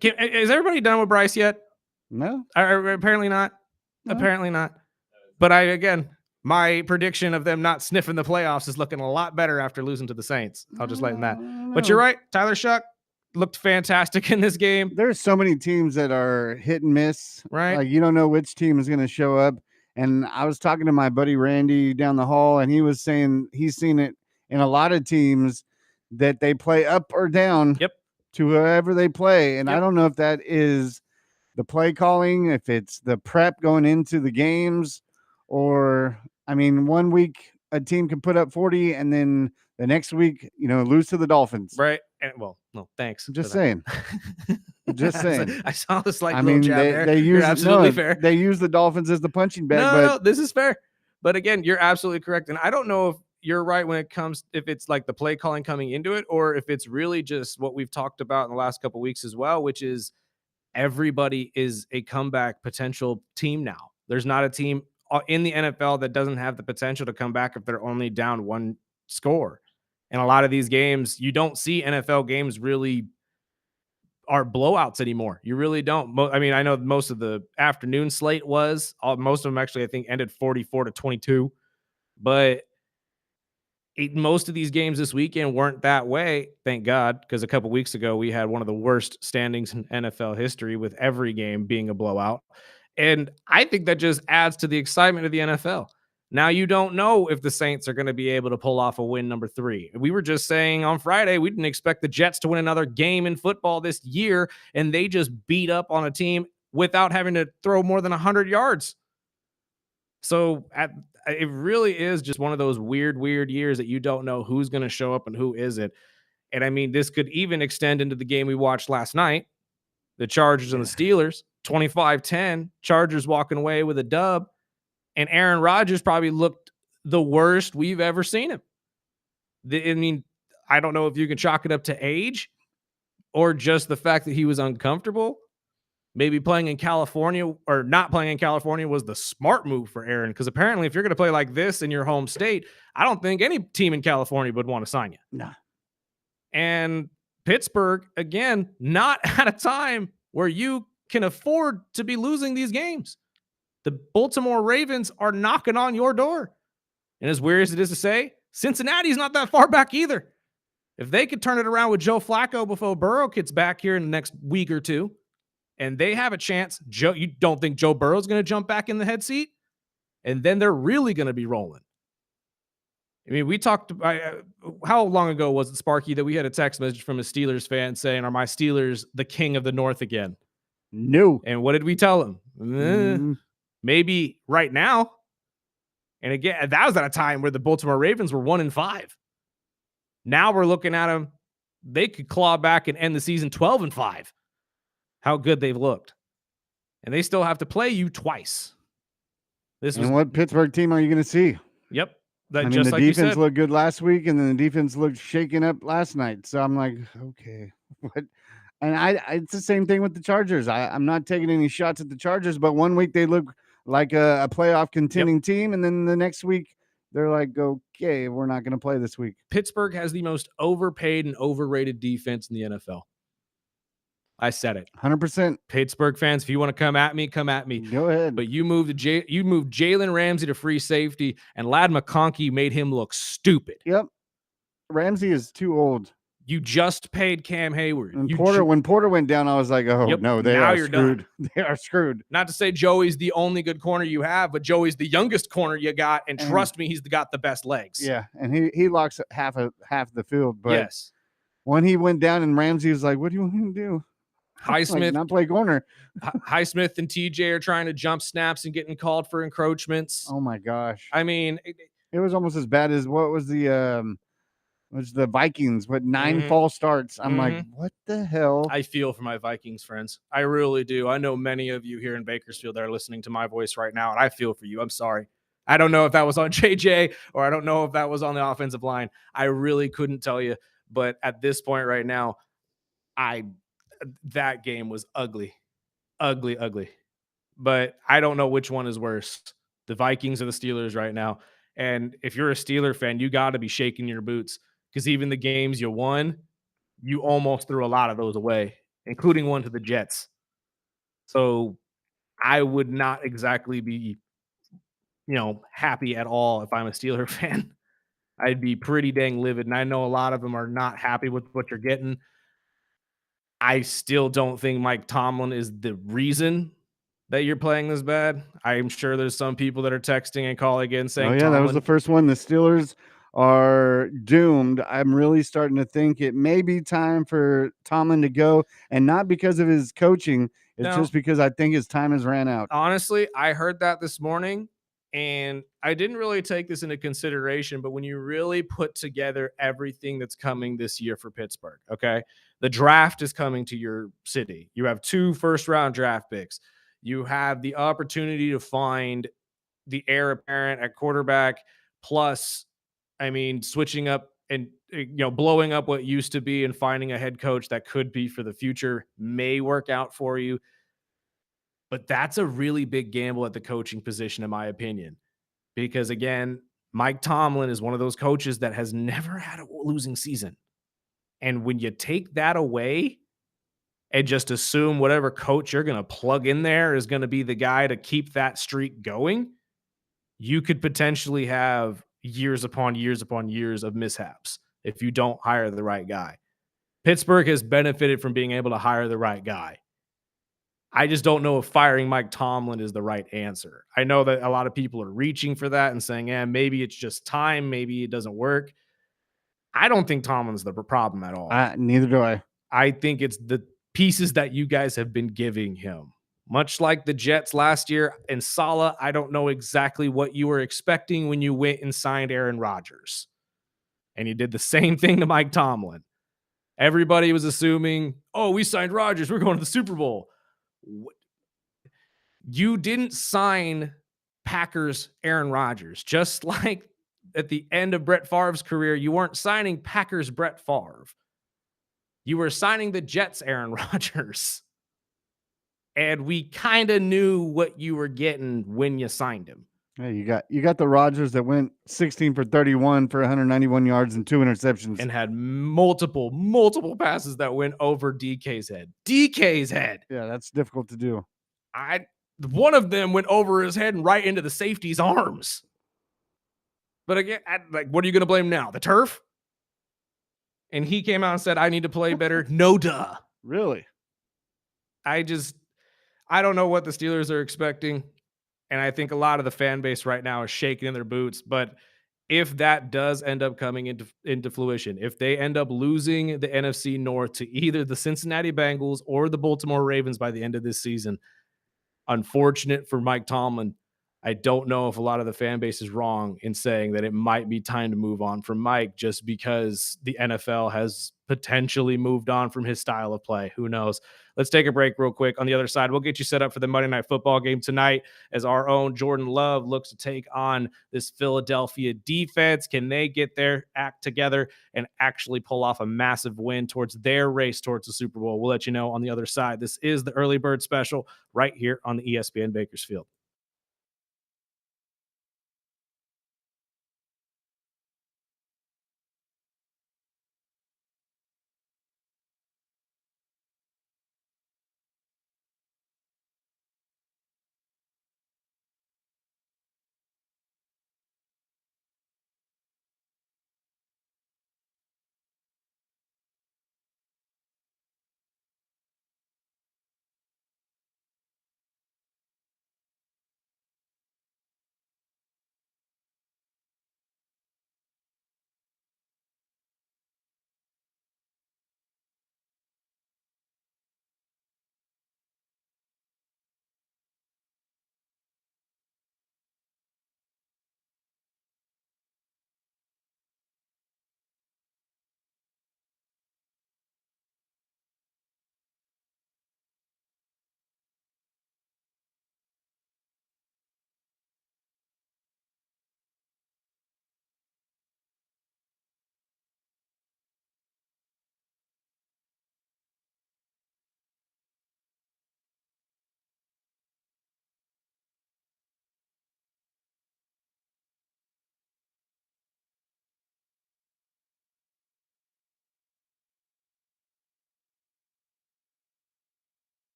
is everybody done with Bryce yet? No. Apparently not. No. Apparently not. But my prediction of them not sniffing the playoffs is looking a lot better after losing to the Saints. I'll just let that. But you're right. Tyler Shuck looked fantastic in this game. There's so many teams that are hit and miss. Right. Like, you don't know which team is going to show up. And I was talking to my buddy Randy down the hall, and he was saying he's seen it in a lot of teams that they play up or down to whoever they play. And I don't know if that is the play calling, if it's the prep going into the games, or, I mean, one week a team can put up 40 and then the next week, lose to the Dolphins. Right. And no, thanks. I'm just saying. Just saying. I saw this little jab there. They use, you're absolutely fair. They use the Dolphins as the punching bag. No, this is fair. But again, you're absolutely correct. And I don't know if you're right when it comes, if it's like the play calling coming into it, or if it's really just what we've talked about in the last couple of weeks as well, which is everybody is a comeback potential team now. There's not a team in the NFL that doesn't have the potential to come back if they're only down 1 score. And a lot of these games, you don't see NFL games really are blowouts anymore. You really don't. I mean, I know most of the afternoon slate was. Most of them actually, I think, ended 44-22. But most of these games this weekend weren't that way, thank God, because a couple weeks ago we had one of the worst standings in NFL history with every game being a blowout. And I think that just adds to the excitement of the NFL. Now you don't know if the Saints are going to be able to pull off a win number 3. We were just saying on Friday, we didn't expect the Jets to win another game in football this year, and they just beat up on a team without having to throw more than 100 yards. So it really is just one of those weird years that you don't know who's going to show up and who isn't. And I mean, this could even extend into the game we watched last night, the Chargers and the Steelers, 25-10, Chargers walking away with a dub. And Aaron Rodgers probably looked the worst we've ever seen him. I mean, I don't know if you can chalk it up to age or just the fact that he was uncomfortable. Maybe playing in California or not playing in California was the smart move for Aaron, because apparently if you're going to play like this in your home state, I don't think any team in California would want to sign you. Nah. And Pittsburgh, again, not at a time where you can afford to be losing these games. The Baltimore Ravens are knocking on your door. And as weird as it is to say, Cincinnati's not that far back either. If they could turn it around with Joe Flacco before Burrow gets back here in the next week or two, and they have a chance, you don't think Joe Burrow's going to jump back in the head seat? And then they're really going to be rolling. I mean, we talked, how long ago was it, Sparky, that we had a text message from a Steelers fan saying, are my Steelers the king of the North again? No. And what did we tell him? Maybe right now. And again, that was at a time where the Baltimore Ravens were 1-5. Now we're looking at them. They could claw back and end the season 12-5. How good they've looked. And they still have to play you twice. What Pittsburgh team are you going to see? Yep. I mean, the defense looked good last week, and then the defense looked shaken up last night. So I'm like, okay, what? And it's the same thing with the Chargers. I'm not taking any shots at the Chargers, but one week they look like a playoff contending team, and then the next week they're like, okay, we're not going to play this week. Pittsburgh has the most overpaid and overrated defense in the NFL. I said it. 100%. Pittsburgh fans, if you want to come at me, come at me. Go ahead. But you moved Jalen Ramsey to free safety, and Ladd McConkey made him look stupid. Yep. Ramsey is too old. You just paid Cam Hayward. And when Porter went down, I was like, no, they are screwed. They are screwed. Not to say Joey's the only good corner you have, but Joey's the youngest corner you got, and trust me, he's got the best legs. Yeah, and he locks half the field. But yes, when he went down and Ramsey was like, what do you want me to do? Highsmith, not play corner. Highsmith and TJ are trying to jump snaps and getting called for encroachments. Oh my gosh! I mean, it was almost as bad as what was the Vikings, but 9 false starts. I'm like, what the hell? I feel for my Vikings friends. I really do. I know many of you here in Bakersfield that are listening to my voice right now, and I feel for you. I'm sorry. I don't know if that was on JJ or I don't know if that was on the offensive line. I really couldn't tell you. But at this point right now, that game was ugly. But I don't know which one is worse, the Vikings or the Steelers right now. And if you're a Steeler fan, you got to be shaking your boots, because even the games you won, you almost threw a lot of those away, including one to the Jets. So I would not exactly be, happy at all if I'm a Steeler fan. I'd be pretty dang livid. And I know a lot of them are not happy with what you're getting. I still don't think Mike Tomlin is the reason that you're playing this bad. I'm sure there's some people that are texting and calling in saying, that was the first one. The Steelers are doomed. I'm really starting to think it may be time for Tomlin to go, and not because of his coaching. It's just because I think his time has ran out. Honestly, I heard that this morning, and I didn't really take this into consideration, but when you really put together everything that's coming this year for Pittsburgh, okay, the draft is coming to your city. You have 2 first-round draft picks. You have the opportunity to find the heir apparent at quarterback, plus, switching up and, blowing up what used to be and finding a head coach that could be for the future may work out for you. But that's a really big gamble at the coaching position, in my opinion, because, again, Mike Tomlin is one of those coaches that has never had a losing season. And when you take that away and just assume whatever coach you're going to plug in there is going to be the guy to keep that streak going, you could potentially have years upon years upon years of mishaps if you don't hire the right guy. Pittsburgh has benefited from being able to hire the right guy. I just don't know if firing Mike Tomlin is the right answer. I know that a lot of people are reaching for that and saying, maybe it's just time. Maybe it doesn't work. I don't think Tomlin's the problem at all. Neither do I. I think it's the pieces that you guys have been giving him. Much like the Jets last year and Saleh, I don't know exactly what you were expecting when you went and signed Aaron Rodgers. And you did the same thing to Mike Tomlin. Everybody was assuming, we signed Rodgers, we're going to the Super Bowl. You didn't sign Packers Aaron Rodgers, just like at the end of Brett Favre's career, you weren't signing Packers Brett Favre. You were signing the Jets Aaron Rodgers. And we kind of knew what you were getting when you signed him. Yeah, you got the Rodgers that went 16 for 31 for 191 yards and 2 interceptions. And had multiple passes that went over DK's head. DK's head. Yeah, that's difficult to do. One of them went over his head and right into the safety's arms. But again, what are you going to blame now? The turf? And he came out and said, I need to play better. No duh. Really? I don't know what the Steelers are expecting. And I think a lot of the fan base right now is shaking in their boots. But if that does end up coming into fruition, if they end up losing the NFC North to either the Cincinnati Bengals or the Baltimore Ravens by the end of this season, unfortunate for Mike Tomlin. I don't know if a lot of the fan base is wrong in saying that it might be time to move on from Mike just because the NFL has potentially moved on from his style of play. Who knows? Let's take a break real quick. On the other side, we'll get you set up for the Monday Night Football game tonight as our own Jordan Love looks to take on this Philadelphia defense. Can they get their act together and actually pull off a massive win towards their race towards the Super Bowl? We'll let you know on the other side. This is the Early Bird Special right here on the ESPN Bakersfield.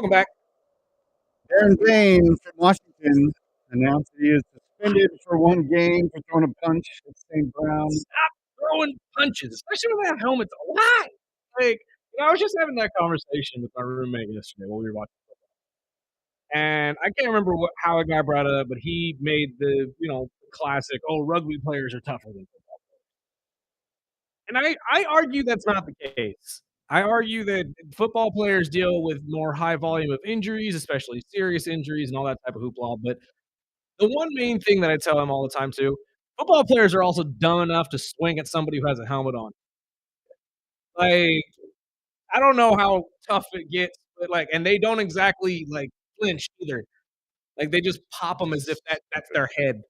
Welcome back. Aaron Bain from Washington announced that he is suspended for one game for throwing a punch at St. Brown. Stop throwing punches, especially when they have helmets. Why? Like, I was just having that conversation with my roommate yesterday while we were watching football. And I can't remember how a guy brought it up, but he made the, classic, oh, rugby players are tougher than football players. And I argue that's not the case. I argue that football players deal with more high volume of injuries, especially serious injuries and all that type of hoopla. But the one main thing that I tell them all the time too, football players are also dumb enough to swing at somebody who has a helmet on. Like, I don't know how tough it gets, but and they don't exactly flinch either. Like they just pop them as if that's their head,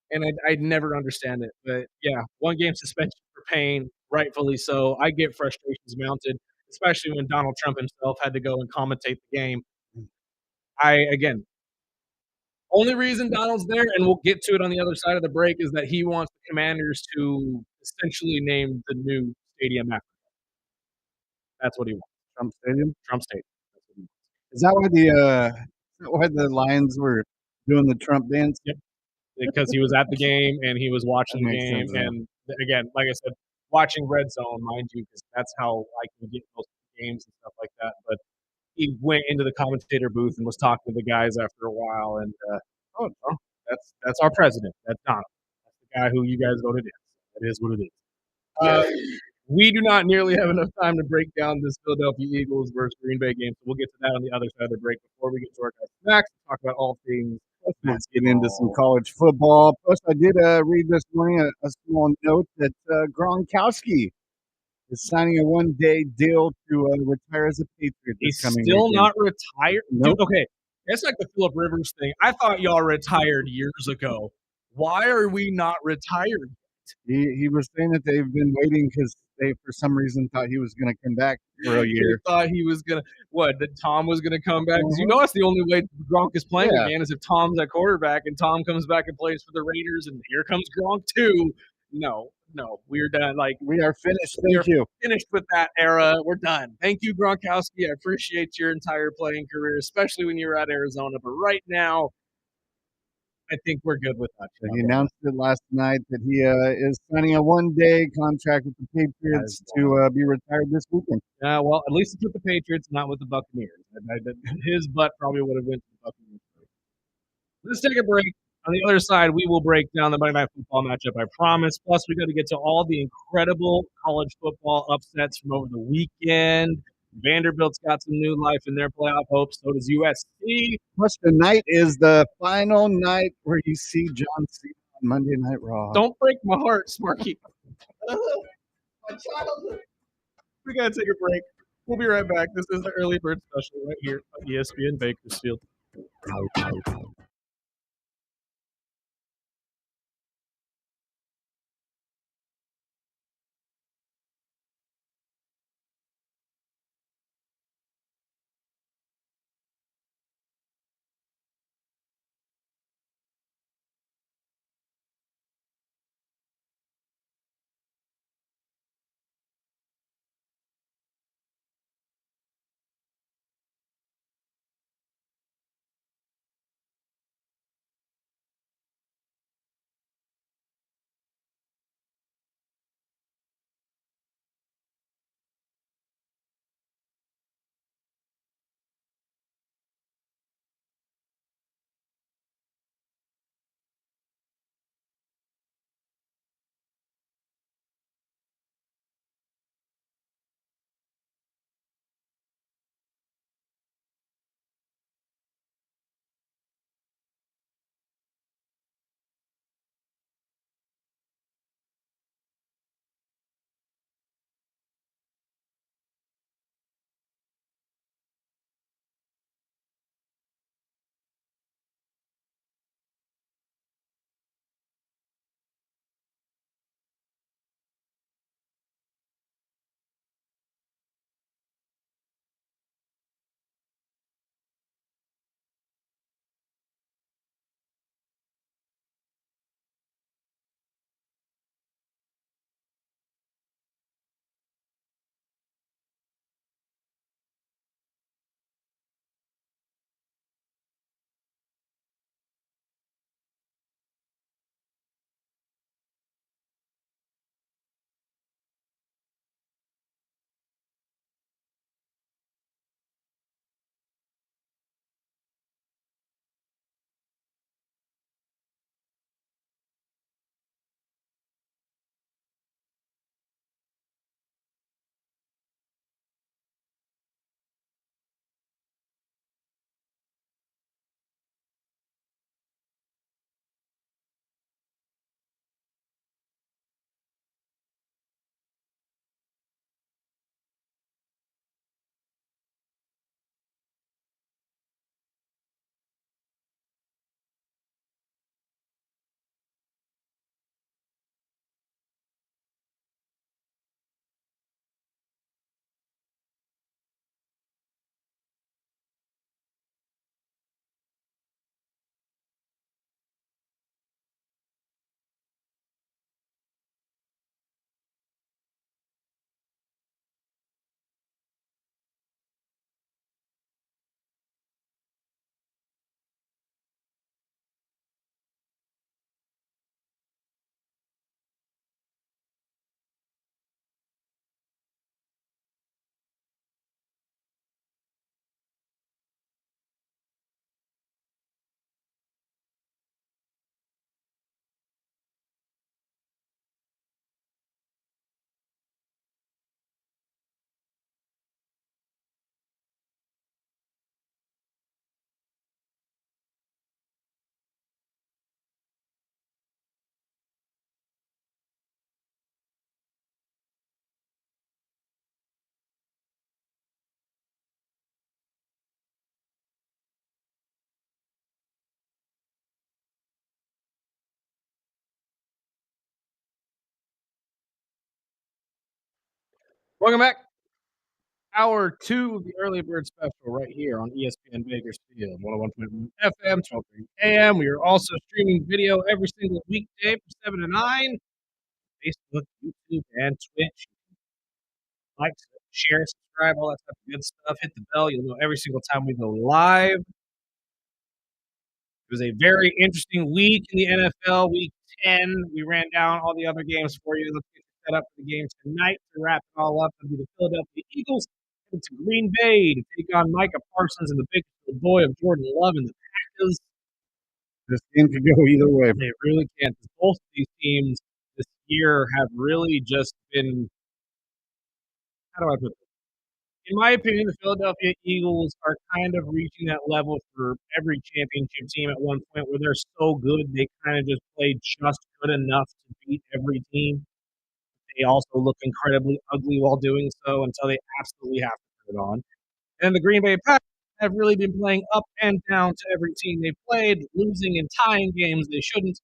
and I'd never understand it. But yeah, 1 game suspension for pain, rightfully so. I get frustrations mounted, especially when Donald Trump himself had to go and commentate the game. Again, only reason Donald's there, and we'll get to it on the other side of the break, is that he wants the Commanders to essentially name the new stadium after. That's what he wants. Trump Stadium. Trump Stadium. That's what he wants. Is that why the Lions were doing the Trump dance? Yep. Because he was at the game and he was watching the game. Sense, yeah. And again, like I said, watching Red Zone, mind you, because that's how I can get most of the games and stuff like that. But he went into the commentator booth and was talking to the guys after a while. And oh, no, that's our president. That's Donald. That's the guy who you guys voted in. That is what it is. We do not nearly have enough time to break down this Philadelphia Eagles versus Green Bay game, so we'll get to that on the other side of the break. Before we get to our guys' snacks, talk about all things. Let's get into some college football. Plus, I did read this morning a small note that Gronkowski is signing a one-day deal to retire as a Patriot. He's still not retired? Nope. Dude, okay, it's like the Phillip Rivers thing. I thought y'all retired years ago. Why are we not retired? He was saying that they've been waiting because they, for some reason, thought he was going to come back for a year. They thought he was going to, that Tom was going to come back? Because that's the only way Gronk is playing again is if Tom's at quarterback and Tom comes back and plays for the Raiders and here comes Gronk too. No, we're done. We are finished. Thank you. Finished with that era. We're done. Thank you, Gronkowski. I appreciate your entire playing career, especially when you were at Arizona. But right now, I think we're good with that. He announced it last night that he is signing a one-day contract with the Patriots to be retired this weekend. Well, at least it's with the Patriots, not with the Buccaneers. His butt probably would have went to the Buccaneers. Let's take a break. On the other side, we will break down the Monday Night Football matchup, I promise. Plus, we got to get to all the incredible college football upsets from over the weekend. Vanderbilt's got some new life in their playoff hopes. So does USC. Plus, tonight is the final night where you see John Cena on Monday Night Raw. Don't break my heart, Smarky. My childhood. We got to take a break. We'll be right back. This is the Early Bird Special right here on ESPN Bakersfield. Welcome back. Hour 2 of the Early Bird Special right here on ESPN Bakersfield, 101.1 FM, 12:30 AM. We are also streaming video every single weekday from 7 to 9. Facebook, YouTube, and Twitch. Like, share, subscribe, all that stuff, good stuff. Hit the bell. You'll know every single time we go live. It was a very interesting week in the NFL, week 10. We ran down all the other games for you. Let's get set up for the game tonight to wrap it all up. It'll be the Philadelphia Eagles headed to Green Bay to take on Micah Parsons and the big boy of Jordan Love and the Packers. This game could go either way. They really can't. Both of these teams this year have really just been, how do I put this? In my opinion, the Philadelphia Eagles are kind of reaching that level for every championship team at one point where they're so good they kind of just play just good enough to beat every team. They also look incredibly ugly while doing so until they absolutely have to put it on. And the Green Bay Packers have really been playing up and down to every team they played, losing and tying games they shouldn't,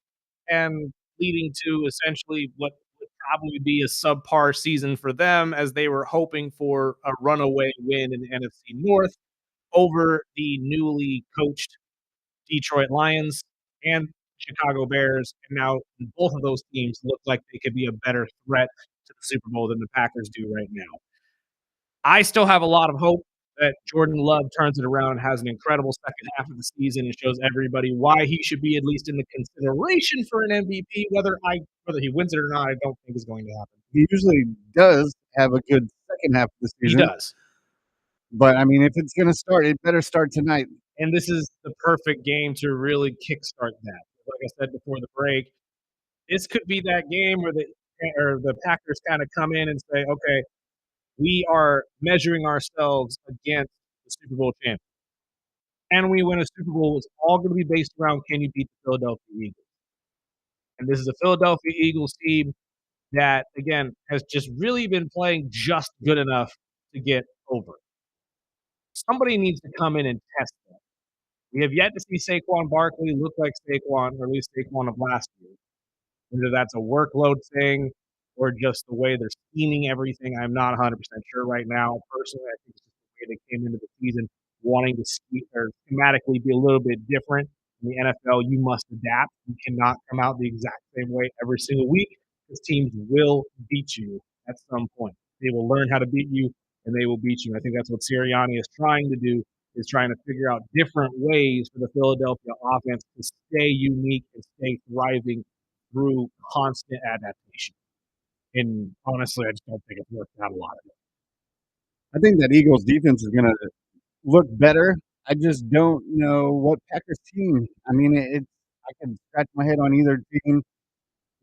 and leading to essentially what would probably be a subpar season for them as they were hoping for a runaway win in the NFC North over the newly coached Detroit Lions and Chicago Bears. And now both of those teams look like they could be a better threat to the Super Bowl than the Packers do right now. I still have a lot of hope that Jordan Love turns it around, has an incredible second half of the season, and shows everybody why he should be at least in the consideration for an MVP. Whether he wins it or not, I don't think is going to happen. He usually does have a good second half of the season. He does. But, I mean, if it's going to start, it better start tonight. And this is the perfect game to really kickstart that. Like I said before the break, this could be that game where the Packers kind of come in and say, okay, we are measuring ourselves against the Super Bowl champion. And we win a Super Bowl, it's all going to be based around can you beat the Philadelphia Eagles. And this is a Philadelphia Eagles team that, again, has just really been playing just good enough to get over. Somebody needs to come in and test that. We have yet to see Saquon Barkley look like Saquon, or at least Saquon of last year. Whether that's a workload thing or just the way they're scheming everything, I'm not 100% sure right now. Personally, I think it's just the way they came into the season wanting to schematically be a little bit different. In the NFL, you must adapt. You cannot come out the exact same way every single week because teams will beat you at some point. They will learn how to beat you, and they will beat you. I think that's what Sirianni is trying to do, is trying to figure out different ways for the Philadelphia offense to stay unique and stay thriving through constant adaptation. And honestly, I just don't think it's worked out a lot of it. I think that Eagles defense is going to look better. I just don't know what Packers team. I mean, I can scratch my head on either team.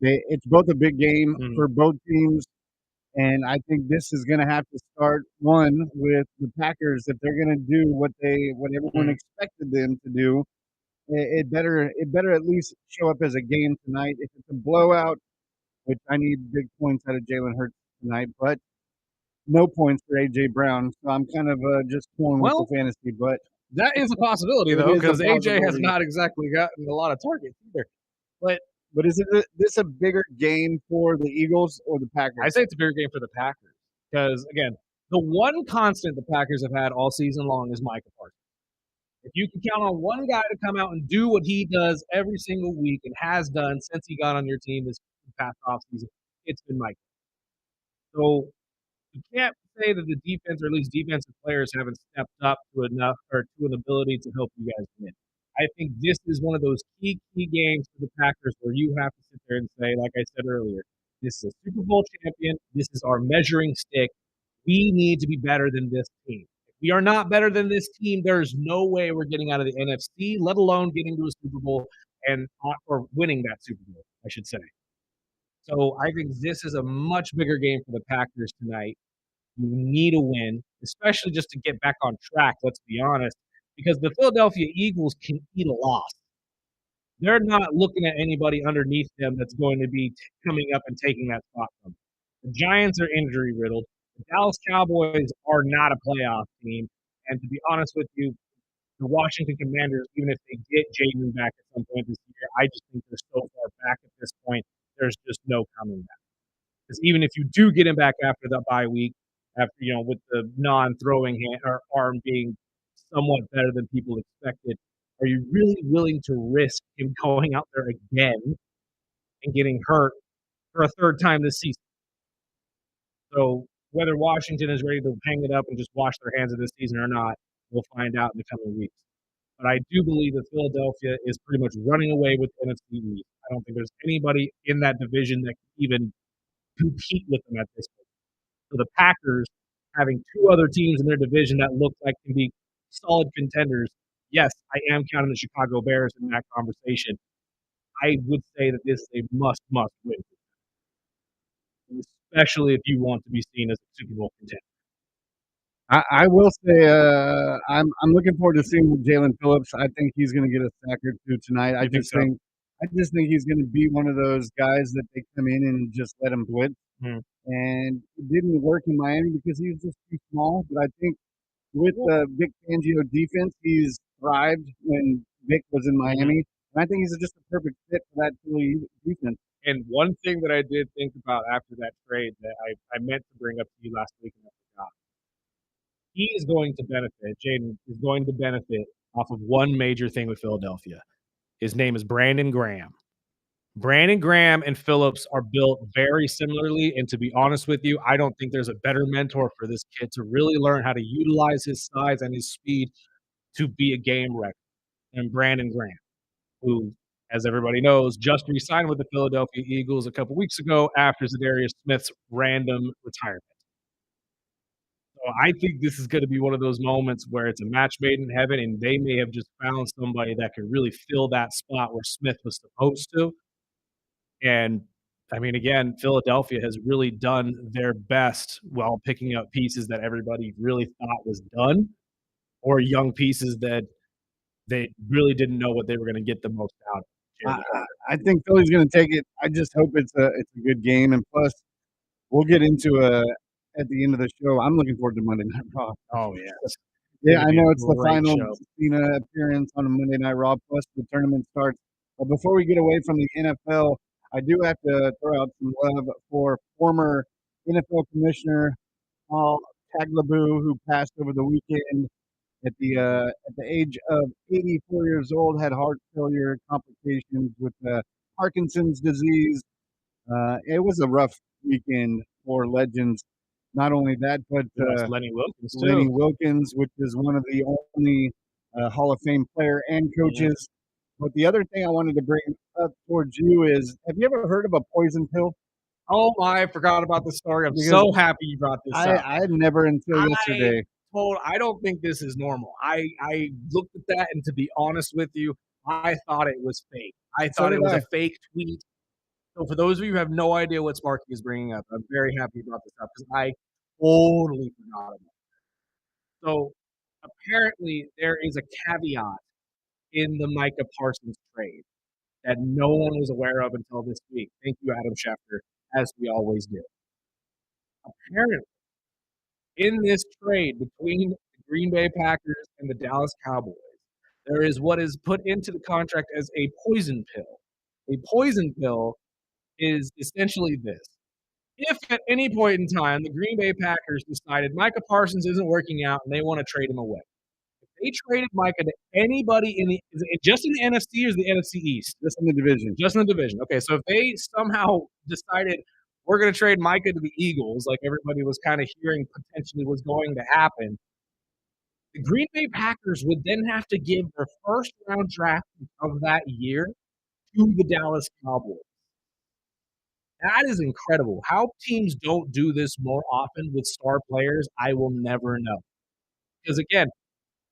It's both a big game for both teams. And I think this is going to have to start one with the Packers if they're going to do what everyone expected them to do. It better at least show up as a game tonight. If it's a blowout, which I need big points out of Jalen Hurts tonight, but no points for A.J. Brown. So I'm kind of just pulling with the fantasy. But that is a possibility, though, because A.J. has not exactly gotten a lot of targets either. But is this a bigger game for the Eagles or the Packers? I say it's a bigger game for the Packers because, again, the one constant the Packers have had all season long is Micah Parsons. If you can count on one guy to come out and do what he does every single week and has done since he got on your team this past offseason, it's been Micah. So you can't say that the defense, or at least defensive players, haven't stepped up to enough or to an ability to help you guys win. I think this is one of those key games for the Packers where you have to sit there and say, like I said earlier, this is a Super Bowl champion. This is our measuring stick. We need to be better than this team. If we are not better than this team, there's no way we're getting out of the NFC, let alone getting to a Super Bowl or winning that Super Bowl, I should say. So I think this is a much bigger game for the Packers tonight. You need a win, especially just to get back on track, let's be honest, because the Philadelphia Eagles can eat a loss. They're not looking at anybody underneath them that's going to be coming up and taking that spot from them. The Giants are injury-riddled. The Dallas Cowboys are not a playoff team. And to be honest with you, the Washington Commanders, even if they get Jaden back at some point this year, I just think they're so far back at this point, there's just no coming back. Because even if you do get him back after the bye week, after, with the non-throwing hand or arm being somewhat better than people expected. Are you really willing to risk him going out there again and getting hurt for a third time this season? So whether Washington is ready to hang it up and just wash their hands of this season or not, we'll find out in the coming weeks. But I do believe that Philadelphia is pretty much running away with the NFC East. I don't think there's anybody in that division that can even compete with them at this point. So the Packers having two other teams in their division that look like can be solid contenders, yes, I am counting the Chicago Bears in that conversation. I would say that this is a must win, especially if you want to be seen as a Super Bowl contender. I will say I'm looking forward to seeing Jalen Phillips. I think he's going to get a sack or two tonight. I just think he's going to be one of those guys that they come in and just let him blitz. And it didn't work in Miami because he was just too small. But I think with the Vic Fangio defense, he's thrived when Vic was in Miami. And I think he's just a perfect fit for that Philly defense. And one thing that I did think about after that trade that I meant to bring up to you last week and I forgot. He is going to benefit, Jaden is going to benefit off of one major thing with Philadelphia. His name is Brandon Graham. Brandon Graham and Phillips are built very similarly, and to be honest with you, I don't think there's a better mentor for this kid to really learn how to utilize his size and his speed to be a game wrecker than Brandon Graham, who, as everybody knows, just re-signed with the Philadelphia Eagles a couple weeks ago after Zadarius Smith's random retirement. So I think this is going to be one of those moments where it's a match made in heaven, and they may have just found somebody that can really fill that spot where Smith was supposed to. And, I mean, again, Philadelphia has really done their best while picking up pieces that everybody really thought was done or young pieces that they really didn't know what they were going to get the most out of. I think Philly's going to take it. I just hope it's a good game. And plus, we'll get into at the end of the show. I'm looking forward to Monday Night Raw. Oh, yes. Yeah, I know it's the final Cena appearance on a Monday Night Raw, plus the tournament starts. But before we get away from the NFL, I do have to throw out some love for former NFL Commissioner Paul Tagliabue, who passed over the weekend at the age of 84 years old, had heart failure complications with Parkinson's disease. It was a rough weekend for legends. Not only that, but Lenny Wilkens, too. Lenny Wilkens, which is one of the only Hall of Fame player and coaches. But the other thing I wanted to bring up towards you is, have you ever heard of a poison pill? Oh, I forgot about the story. I'm so happy you brought this up. I had never until yesterday. I don't think this is normal. I looked at that, and to be honest with you, I thought it was fake. I thought it was a fake tweet. So for those of you who have no idea what Sparky is bringing up, I'm very happy you brought this up because I totally forgot about it. So apparently there is a caveat in the Micah Parsons trade that no one was aware of until this week. Thank you, Adam Schefter, as we always do. Apparently, in this trade between the Green Bay Packers and the Dallas Cowboys, there is what is put into the contract as a poison pill. A poison pill is essentially this. If at any point in time the Green Bay Packers decided Micah Parsons isn't working out and they want to trade him away, if they traded Micah to anybody just in the NFC or the NFC East? Just in the division. Just in the division. Okay, so if they somehow decided we're going to trade Micah to the Eagles, like everybody was kind of hearing potentially was going to happen, the Green Bay Packers would then have to give their first-round draft of that year to the Dallas Cowboys. That is incredible. How teams don't do this more often with star players, I will never know. Because again,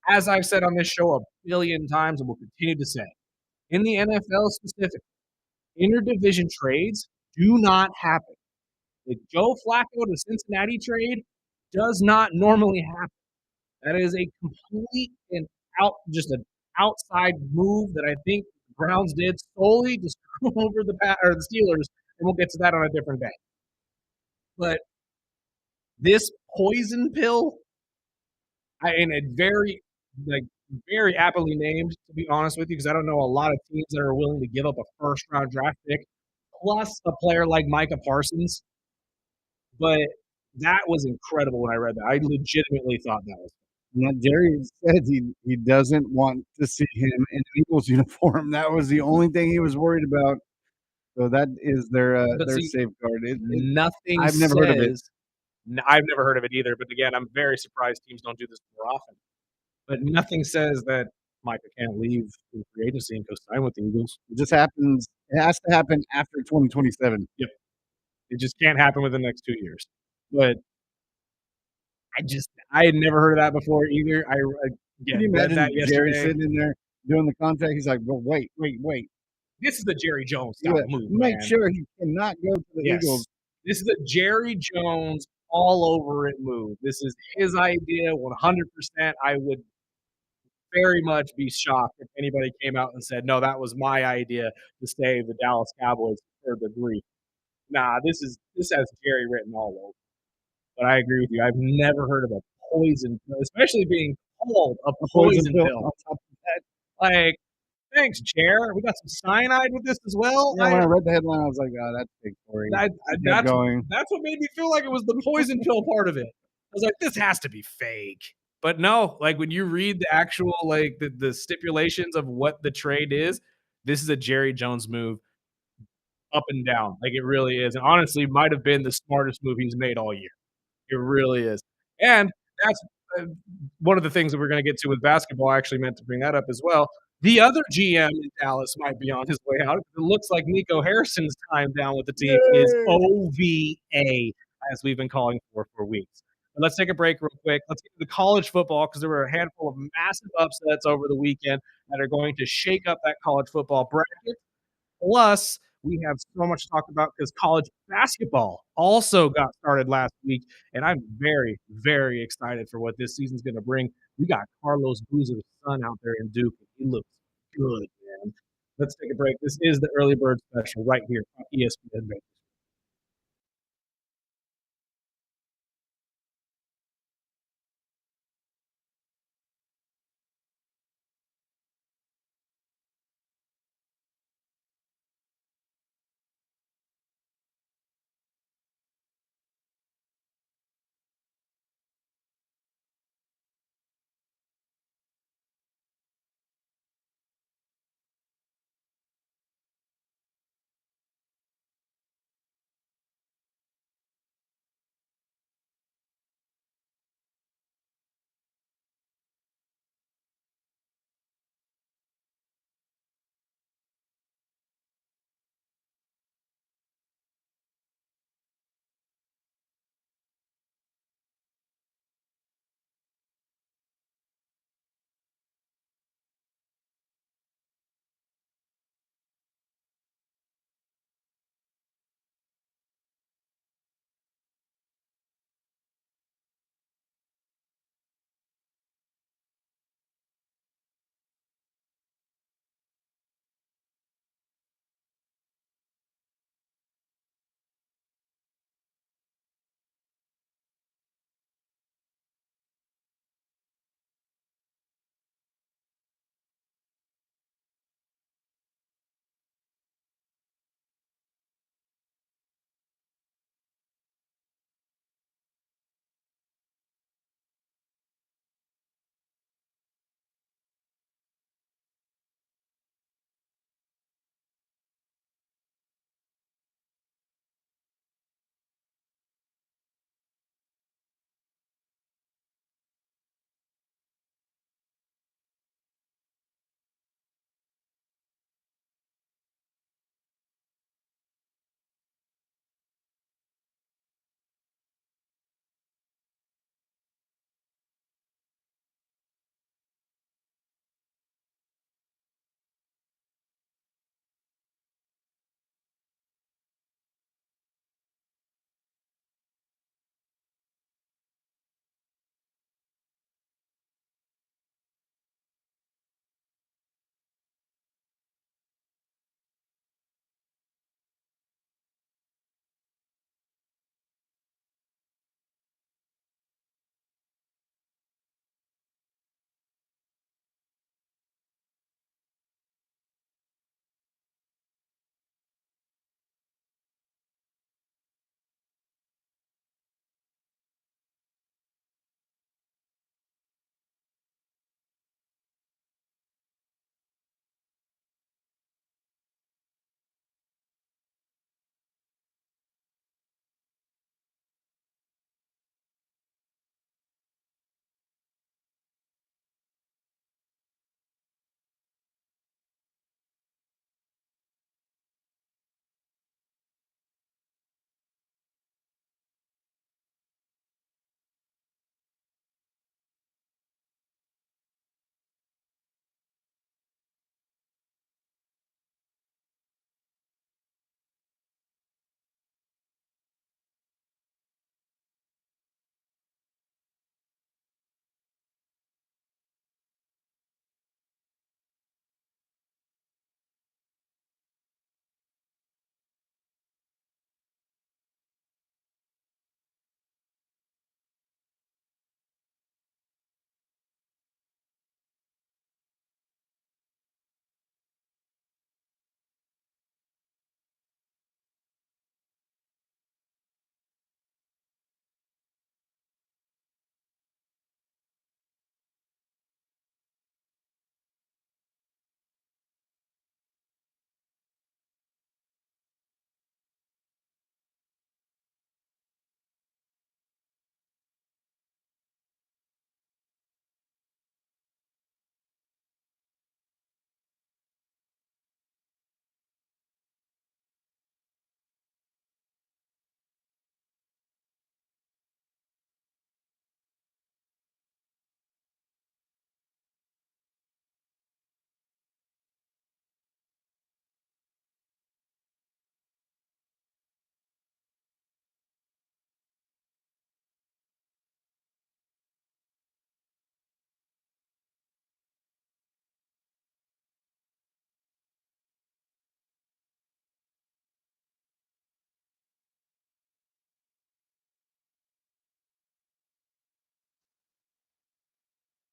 as I've said on this show a billion times and will continue to say, in the NFL specifically, interdivision trades do not happen. The Joe Flacco to Cincinnati trade does not normally happen. That is a complete and an outside move that I think the Browns did solely to screw over the Steelers, and we'll get to that on a different day. But this poison pill, very aptly named, to be honest with you, because I don't know a lot of teams that are willing to give up a first-round draft pick plus a player like Micah Parsons. But That was incredible when I read that. I legitimately thought that was Now Jerry said he doesn't want to see him in an Eagles uniform. That was the only thing he was worried about. So that is but their see, safeguard. nothing I've never heard of it. says I've never heard of it either, but again, I'm very surprised teams don't do this more often. But nothing says that Micah can't leave in free agency and go sign with the Eagles. It just happens. It has to happen after 2027. Yep. It just can't happen within the next 2 years. But I had never heard of that before either. I Can you again read that imagine Jerry yesterday. sitting in there doing the contract? He's like, "Well, wait. This is the Jerry Jones You style move, make man. sure he cannot go to the Yes. Eagles." This is a Jerry Jones all over it move. This is his idea 100%. I would very much be shocked if anybody came out and said, "No, that was my idea to save the Dallas Cowboys for the grief." Nah, this has Jerry written all over. But I agree with you. I've never heard of a poison pill, especially being called a A poison poison pill pill. on top of that. Like, thanks, Jer. We got some cyanide with this as well. Yeah, when I read the headline, I was like, "Oh, that's a big story." Kept going. That's what made me feel like it was the poison pill part of it. I was like, this has to be fake. But no, like when you read the actual like the stipulations of what the trade is, this is a Jerry Jones move up and down. Like it really is. And honestly, might have been the smartest move he's made all year. It really is. And that's uh, one of the things that we're going to get to with basketball. I actually meant to bring that up as well. The other GM in Dallas might be on his way out. It looks like Nico Harrison's time down with the team is Yay! OVA, as we've been calling for weeks. But let's take a break real quick. Let's get to the college football because there were a handful of massive upsets over the weekend that are going to shake up that college football bracket. Plus, we have so much to talk about because college basketball also got started last week, and I'm very, very excited for what this season's going to bring. We got Carlos Boozer's son out there in Duke, and he looks good, man. Let's take a break. This is the Early Bird Special right here on ESPN.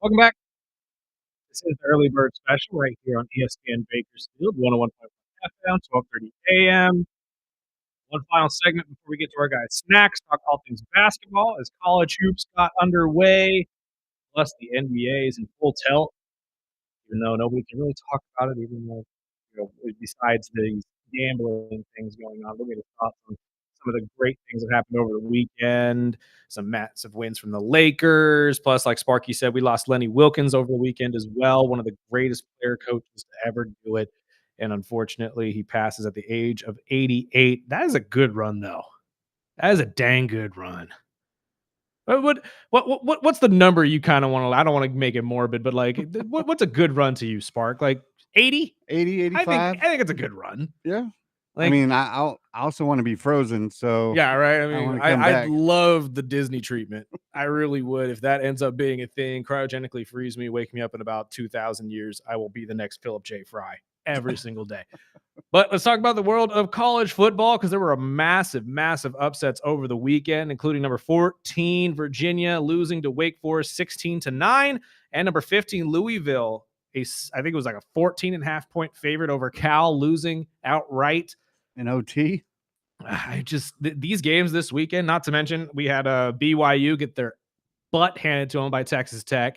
Welcome back. This is the Early Bird Special right here on ESPN Bakersfield, 101.1 FM, 12:30 a.m. One final segment before we get to our guys' snacks. Talk all things basketball as college hoops got underway, plus the NBA is in full tilt. Even though nobody can really talk about it, even though, besides the gambling things going on, we'll get a thoughts on some of the great things that happened over the weekend. Some massive wins from the Lakers. Plus, like Sparky said, we lost Lenny Wilkins over the weekend as well. One of the greatest player coaches to ever do it. And unfortunately, he passes at the age of 88. That is a good run, though. That is a dang good run. What's the number you kind of want to? I don't want to make it morbid, but like, what's a good run to you, Spark? Like 80, 80, 85. I think it's a good run. Yeah. Like, I mean, I also want to be frozen. So yeah, right. I mean, wanna come I'd back. love the Disney treatment. I really would. If that ends up being a thing, cryogenically freeze me, wake me up in about 2,000 years. I will be the next Philip J. Fry every single day. But let's talk about the world of college football because there were massive upsets over the weekend, including number 14, Virginia, losing to Wake Forest 16-9, and number 15, Louisville, I think it was like a 14.5 point favorite over Cal, losing outright. in OT. These games this weekend, not to mention we had a BYU get their butt handed to them by Texas Tech.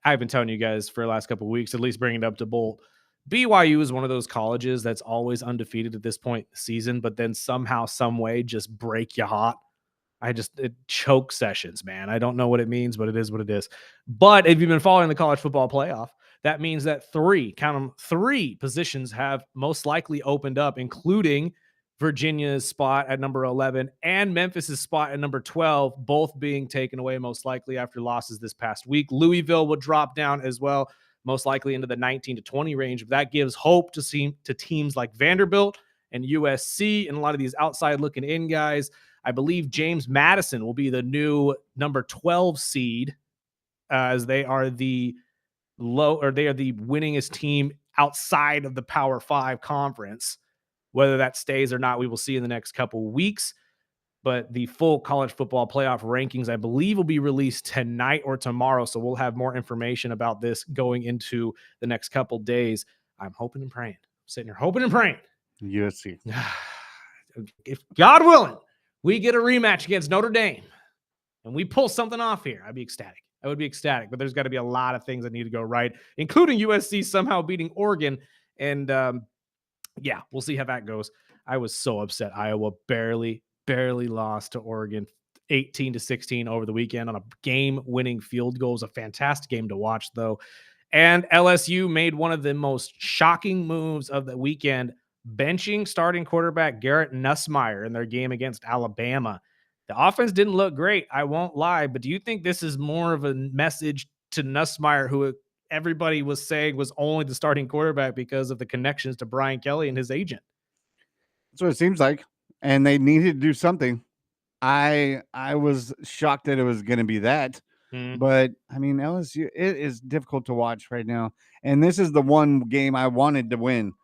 I've been telling you guys for the last couple of weeks, at least bringing it up to Bolt. BYU is one of those colleges that's always undefeated at this point in the season, but then somehow, some way, just break you hot. It choke sessions, man. I don't know what it means, but it is what it is. But if you've been following the college football playoff, that means that three positions have most likely opened up, including Virginia's spot at number 11 and Memphis's spot at number 12, both being taken away most likely after losses this past week. Louisville would drop down as well, most likely into the 19 to 20 range. That gives hope to teams like Vanderbilt and USC and a lot of these outside looking in guys. I believe James Madison will be the new number 12 seed, as they are the winningest team outside of the Power 5 conference. Whether that stays or not, we will see in the next couple weeks. But the full college football playoff rankings, I believe, will be released tonight or tomorrow. So we'll have more information about this going into the next couple days. I'm hoping and praying. I'm sitting here hoping and praying. USC. If God willing, we get a rematch against Notre Dame and we pull something off here, I'd be ecstatic. I would be ecstatic. But there's got to be a lot of things that need to go right, including USC somehow beating Oregon. And yeah, we'll see how that goes. I was so upset. Iowa barely lost to Oregon 18-16 over the weekend on a game-winning field goal. It was a fantastic game to watch, though. And LSU made one of the most shocking moves of the weekend, benching starting quarterback Garrett Nussmeier in their game against Alabama. The offense didn't look great, I won't lie, but do you think this is more of a message to Nussmeier, who everybody was saying was only the starting quarterback because of the connections to Brian Kelly and his agent? That's what it seems like. And they needed to do something. I was shocked that it was going to be that. But I mean, LSU, it is difficult to watch right now. And this is the one game I wanted to win.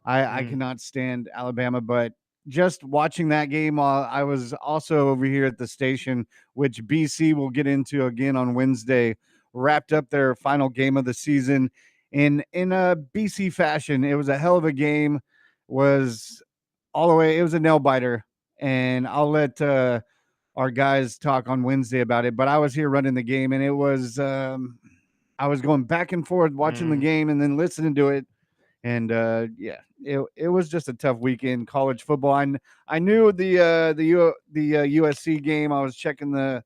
I cannot stand Alabama, but just watching that game, I was also over here at the station, which BC will get into again on Wednesday, wrapped up their final game of the season in a BC fashion. It was a hell of a game. Was all the way. It was a nail biter, and I'll let our guys talk on Wednesday about it. But I was here running the game, and it was I was going back and forth watching the game and then listening to it. And yeah, it was just a tough weekend. College football. I knew the USC game. I was checking the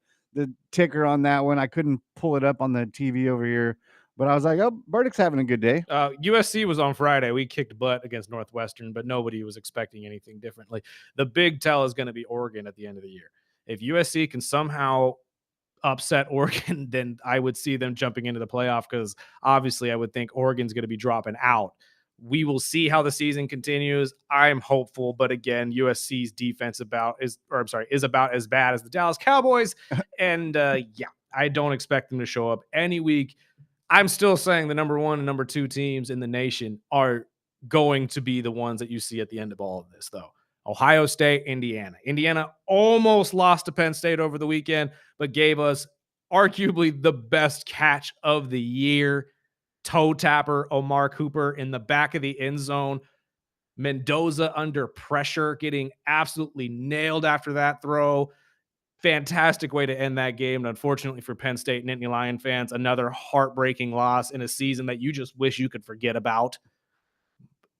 ticker on that one. I couldn't pull it up on the TV over here, but I was like, oh, Burdick's having a good day. USC was on Friday. We kicked butt against Northwestern, but nobody was expecting anything differently. The big tell is going to be Oregon at the end of the year. If USC can somehow upset Oregon, then I would see them jumping into the playoff, because obviously I would think Oregon's going to be dropping out. We will see how the season continues. I'm hopeful, but again, USC's defense is about as bad as the Dallas Cowboys. And yeah, I don't expect them to show up any week. I'm still saying the number 1 and number 2 teams in the nation are going to be the ones that you see at the end of all of this, though. Ohio State, Indiana. Indiana almost lost to Penn State over the weekend, but gave us arguably the best catch of the year. Toe tapper, Omar Cooper in the back of the end zone. Mendoza under pressure, getting absolutely nailed after that throw. Fantastic way to end that game. And unfortunately for Penn State and Nittany Lion fans, another heartbreaking loss in a season that you just wish you could forget about.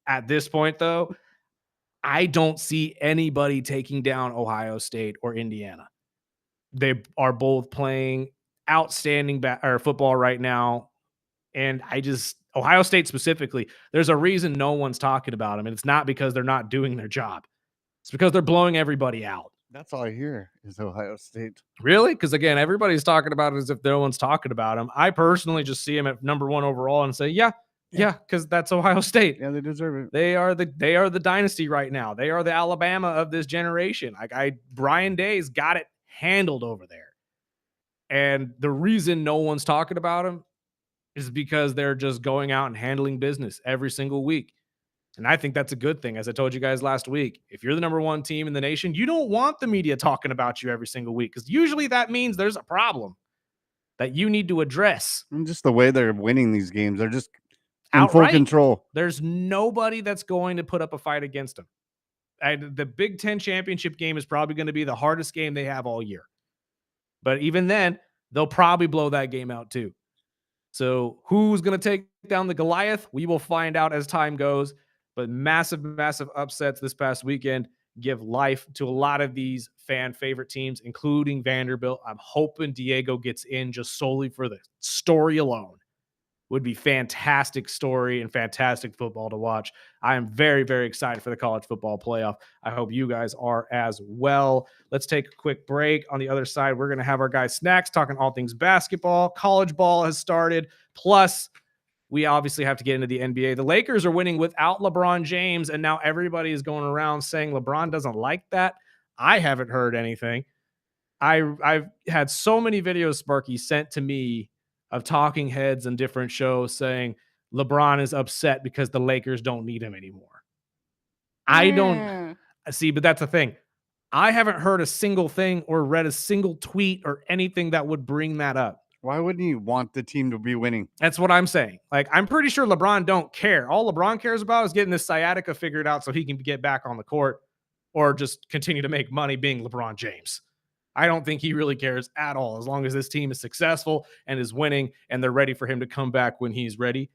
At this point, though, I don't see anybody taking down Ohio State or Indiana. They are both playing outstanding football right now. And Ohio State specifically, there's a reason no one's talking about them. And it's not because they're not doing their job. It's because they're blowing everybody out. That's all I hear is Ohio State. Really? Because again, everybody's talking about it as if no one's talking about them. I personally just see them at number 1 overall and say, yeah, because that's Ohio State. Yeah, they deserve it. They are the dynasty right now. They are the Alabama of this generation. Brian Day's got it handled over there. And the reason no one's talking about them is because they're just going out and handling business every single week. And I think that's a good thing. As I told you guys last week, if you're the number 1 team in the nation, you don't want the media talking about you every single week, because usually that means there's a problem that you need to address. And just the way they're winning these games, they're just in Outright. full control. There's nobody that's going to put up a fight against them. The Big Ten championship game is probably going to be the hardest game they have all year. But even then, they'll probably blow that game out too. So who's going to take down the Goliath? We will find out as time goes. But massive, massive upsets this past weekend give life to a lot of these fan favorite teams, including Vanderbilt. I'm hoping Diego gets in just solely for the story alone. Would be fantastic story and fantastic football to watch. I am very, very excited for the college football playoff. I hope you guys are as well. Let's take a quick break. On the other side, we're going to have our guy Snacks talking all things basketball. College ball has started. Plus, we obviously have to get into the NBA. The Lakers are winning without LeBron James, and now everybody is going around saying LeBron doesn't like that. I haven't heard anything. I've had so many videos, Sparky, sent to me of talking heads and different shows saying LeBron is upset because the Lakers don't need him anymore. I don't see, but that's the thing. I haven't heard a single thing or read a single tweet or anything that would bring that up. Why wouldn't you want the team to be winning? That's what I'm saying. Like, I'm pretty sure LeBron don't care. All LeBron cares about is getting this sciatica figured out so he can get back on the court or just continue to make money being LeBron James. I don't think he really cares at all. As long as this team is successful and is winning and they're ready for him to come back when he's ready,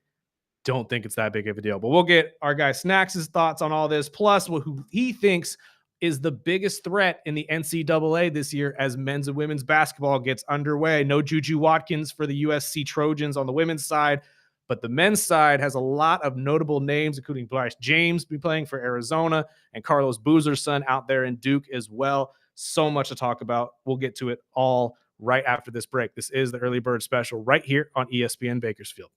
don't think it's that big of a deal. But we'll get our guy Snacks' thoughts on all this, plus who he thinks is the biggest threat in the NCAA this year as men's and women's basketball gets underway. No Juju Watkins for the USC Trojans on the women's side, but the men's side has a lot of notable names, including Bryce James be playing for Arizona and Carlos Boozer's son out there in Duke as well. So much to talk about. We'll get to it all right after this break. This is the Early Bird Special right here on ESPN Bakersfield.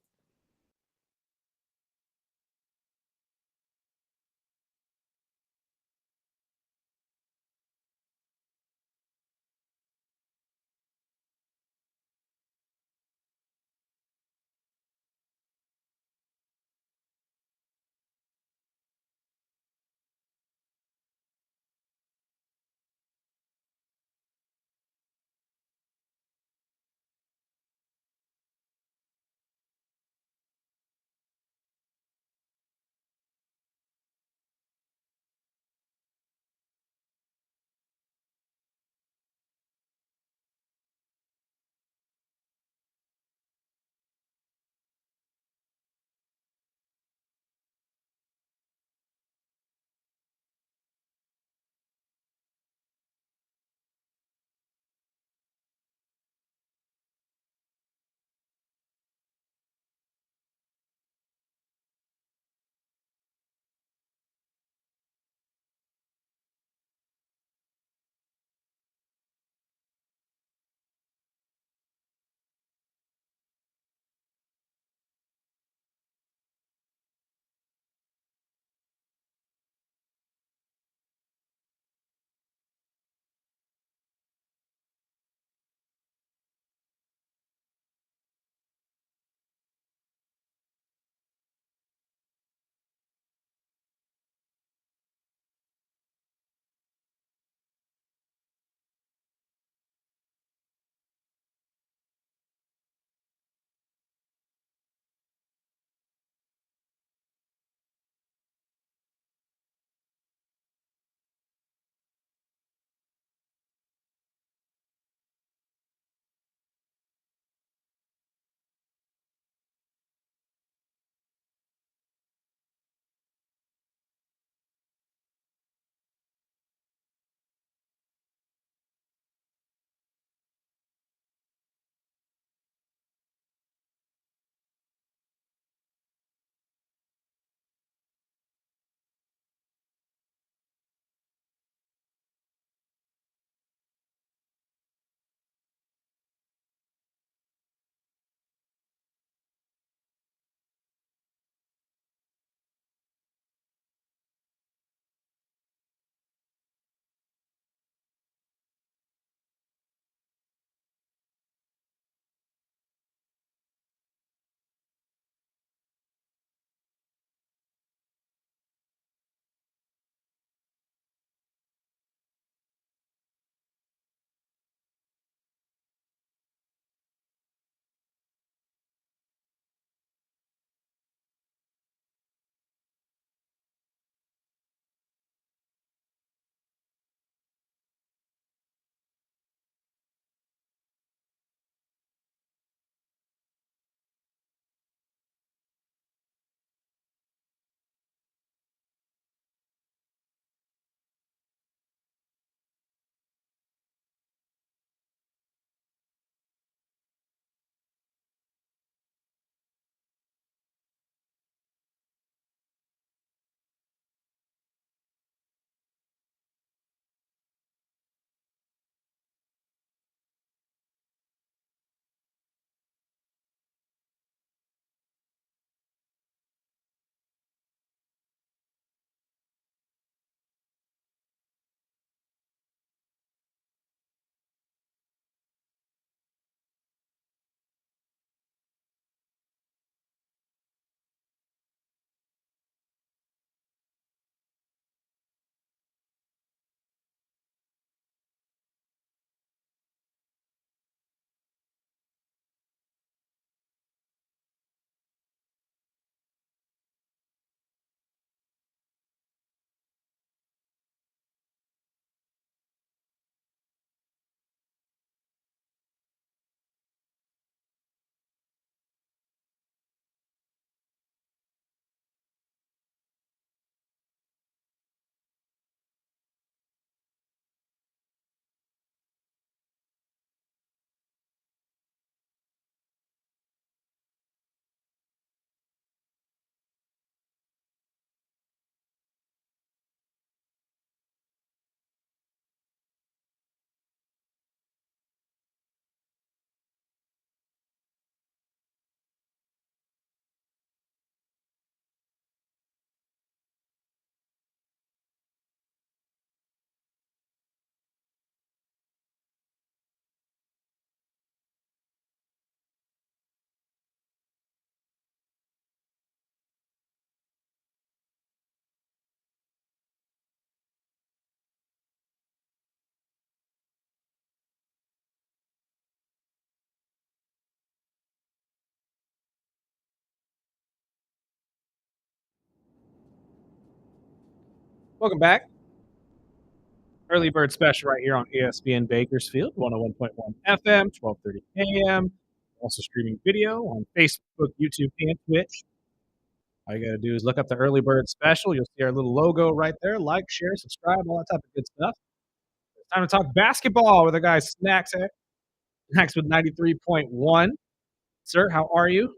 Welcome back. Early Bird Special right here on ESPN Bakersfield, 101.1 FM, 12:30 a.m. Also streaming video on Facebook, YouTube, and Twitch. All you got to do is look up the Early Bird Special. You'll see our little logo right there. Like, share, subscribe, all that type of good stuff. It's time to talk basketball with our guy Snacks with 93.1. Sir, how are you?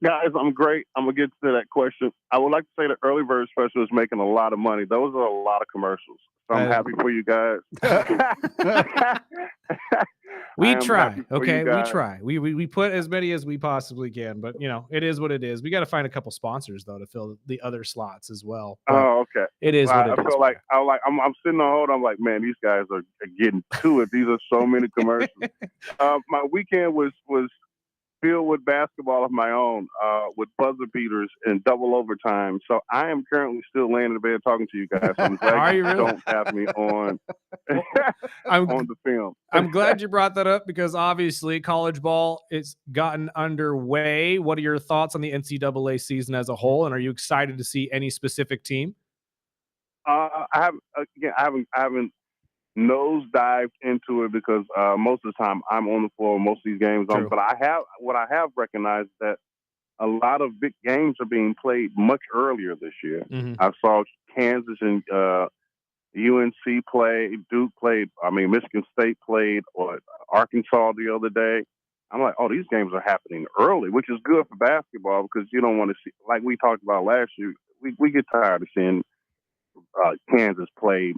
Guys, I'm great. I'm going to get to that question. I would like to say the Early Bird Special is making a lot of money. Those are a lot of commercials. So I'm happy for you guys. We try. Okay, we try. We put as many as we possibly can, but it is what it is. We got to find a couple sponsors though to fill the other slots as well. But okay. It is what it is. I feel like I'm sitting on hold. I'm like, man, these guys are getting to it. These are so many commercials. My weekend was filled with basketball of my own, with buzzer beaters and double overtime. So I am currently still laying in bed talking to you guys. So I'm glad you don't have me on on the film. I'm glad you brought that up because obviously college ball is gotten underway. What are your thoughts on the NCAA season as a whole, and are you excited to see any specific team? I haven't nosedived into it because most of the time I'm on the floor most of these games. But I have recognized that a lot of big games are being played much earlier this year. Mm-hmm. I saw Kansas and UNC play, Duke played, Michigan State played, or Arkansas the other day. I'm like, oh, these games are happening early, which is good for basketball because you don't want to see, like we talked about last year, we get tired of seeing Kansas play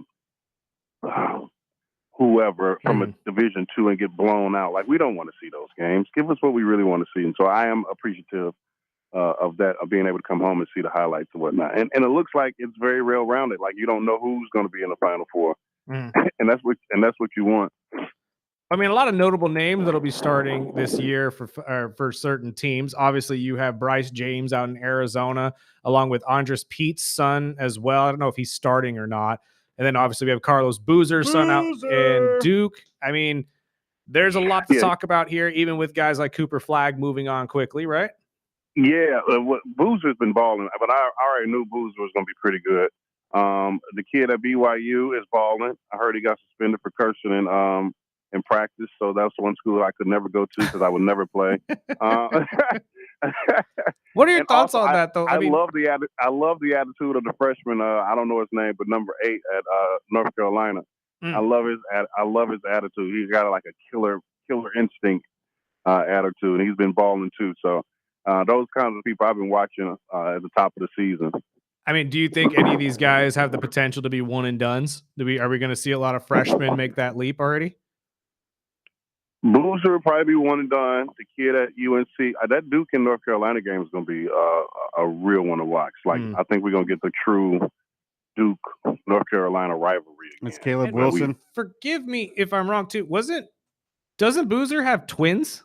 whoever from a Division II and get blown out. Like, we don't want to see those games. Give us what we really want to see. And so I am appreciative of that, of being able to come home and see the highlights and whatnot. And it looks like it's very well-rounded. Like, you don't know who's going to be in the Final Four. And that's what you want. I mean, a lot of notable names that'll be starting this year for certain teams. Obviously, you have Bryce James out in Arizona, along with Andres Pete's son as well. I don't know if he's starting or not. And then obviously we have Carlos Boozer's son out in Duke. I mean, there's a lot to talk about here, even with guys like Cooper Flagg moving on quickly, right? Yeah, Boozer's been balling, but I already knew Boozer was going to be pretty good. The kid at BYU is balling. I heard he got suspended for cursing in practice, so that's one school I could never go to because I would never play. What are your thoughts on that, though? I love the attitude of the freshman. I don't know his name, but number 8 at North Carolina. I love his attitude. He's got like a killer instinct attitude, and he's been balling too. So those kinds of people I've been watching at the top of the season. I mean, do you think any of these guys have the potential to be one and dones? Are we going to see a lot of freshmen make that leap already? Boozer will probably be one and done. The kid at UNC, that Duke and North Carolina game is going to be a real one to watch. Like, I think we're going to get the true Duke North Carolina rivalry again. It's Caleb Wilson. Forgive me if I'm wrong too. Doesn't Boozer have twins?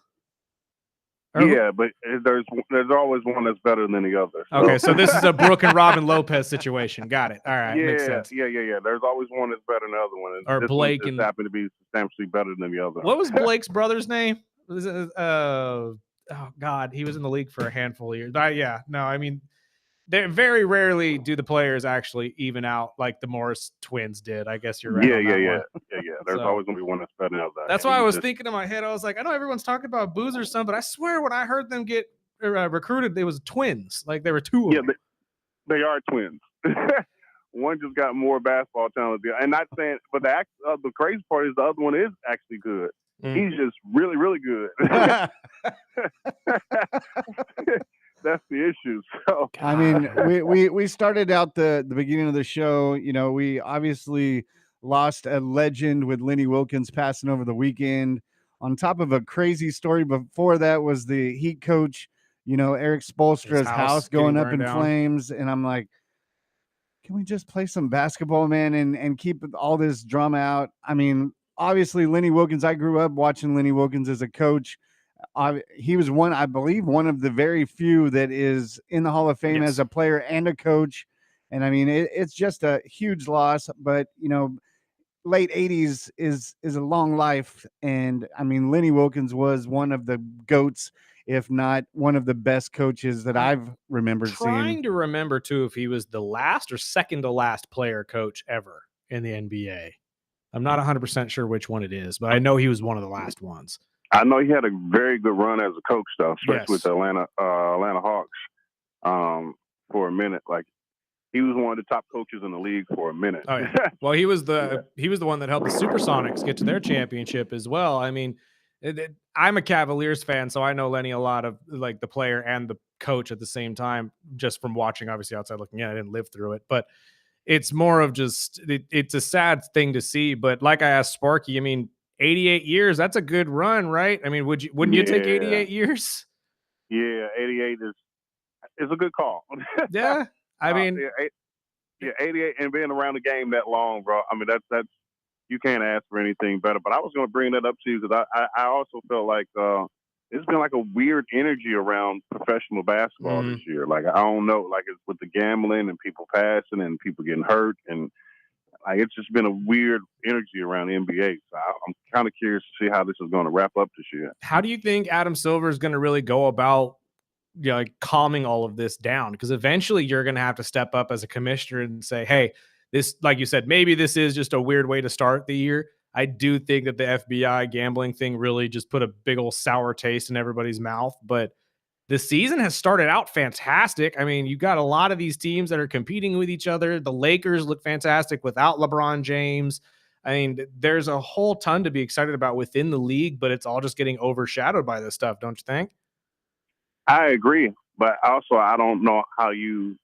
Yeah, but there's always one that's better than the other. So. Okay, so this is a Brooke and Robin Lopez situation. Got it. All right, makes sense. Yeah. There's always one that's better than the other one. Or this Blake one just happened to be substantially better than the other. What was Blake's brother's name? Was it, oh God, he was in the league for a handful of years. They very rarely do the players actually even out like the Morris twins did. I guess you're right. Yeah. There's always going to be one that's better than the other. That's why I was thinking in my head. I was like, I know everyone's talking about Boozer's son, but I swear when I heard them get recruited, they was twins. Like there were two of them. Yeah, they are twins. One just got more basketball talent. And not saying, but the crazy part is the other one is actually good. He's just really, really good. That's the issue. So I mean, we started out the beginning of the show. We obviously lost a legend with Lenny Wilkens passing over the weekend. On top of a crazy story before that was the Heat coach, Eric Spoelstra's house going up in flames. And I'm like, can we just play some basketball, man, and keep all this drama out? I mean, obviously Lenny Wilkens. I grew up watching Lenny Wilkens as a coach. He was one of the very few that is in the Hall of Fame as a player and a coach. And I mean, it's just a huge loss, but late 80s is a long life. And I mean, Lenny Wilkins was one of the GOATs, if not one of the best coaches that I've remembered Trying seeing. to remember too if he was the last or second to last player coach ever in the NBA. I'm not 100% sure which one it is, but I know he was one of the last ones. I know he had a very good run as a coach, though, especially with Yes. the Atlanta Hawks for a minute. Like, he was one of the top coaches in the league for a minute. Oh, yeah. Well, he was the one that helped the Supersonics get to their championship as well. I mean, I'm a Cavaliers fan, so I know Lenny a lot of like the player and the coach at the same time, just from watching, obviously outside looking in. I didn't live through it, but it's more of just it's a sad thing to see. But like I asked Sparky, I mean, 88 years, that's a good run, right? I mean, wouldn't you take 88 years? Yeah, 88 is a good call. Yeah. I mean, 88 and being around the game that long, bro. I mean, that's you can't ask for anything better. But I was going to bring that up to you because I also felt like it's been like a weird energy around professional basketball this year. Like, I don't know, like it's with the gambling and people passing and people getting hurt, and like it's just been a weird energy around the NBA. So I'm kind of curious to see how this is going to wrap up this year. how do you think Adam Silver is going to really go about like calming all of this down? Because eventually you're going to have to step up as a commissioner and say, hey, this, like you said, maybe this is just a weird way to start the year. I do think that the FBI gambling thing really just put a big old sour taste in everybody's mouth, but the season has started out fantastic. I mean, you got a lot of these teams that are competing with each other. The Lakers look fantastic without LeBron James. I mean, there's a whole ton to be excited about within the league, but it's all just getting overshadowed by this stuff, don't you think? I agree, but also I don't know how you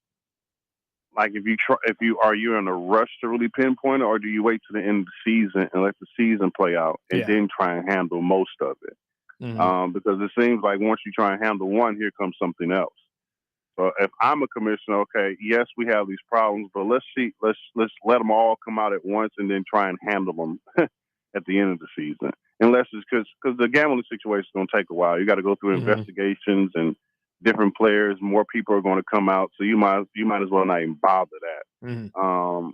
like if you are you in a rush to really pinpoint it, or do you wait to the end of the season and let the season play out and then try and handle most of it? Because it seems like once you try and handle one, here comes something else. So if I'm a commissioner, okay, yes, we have these problems, but let's let them all come out at once and then try and handle them at the end of the season. Unless it's because the gambling situation is going to take a while. You got to go through investigations and different players. More people are going to come out, so you might as well not even bother that.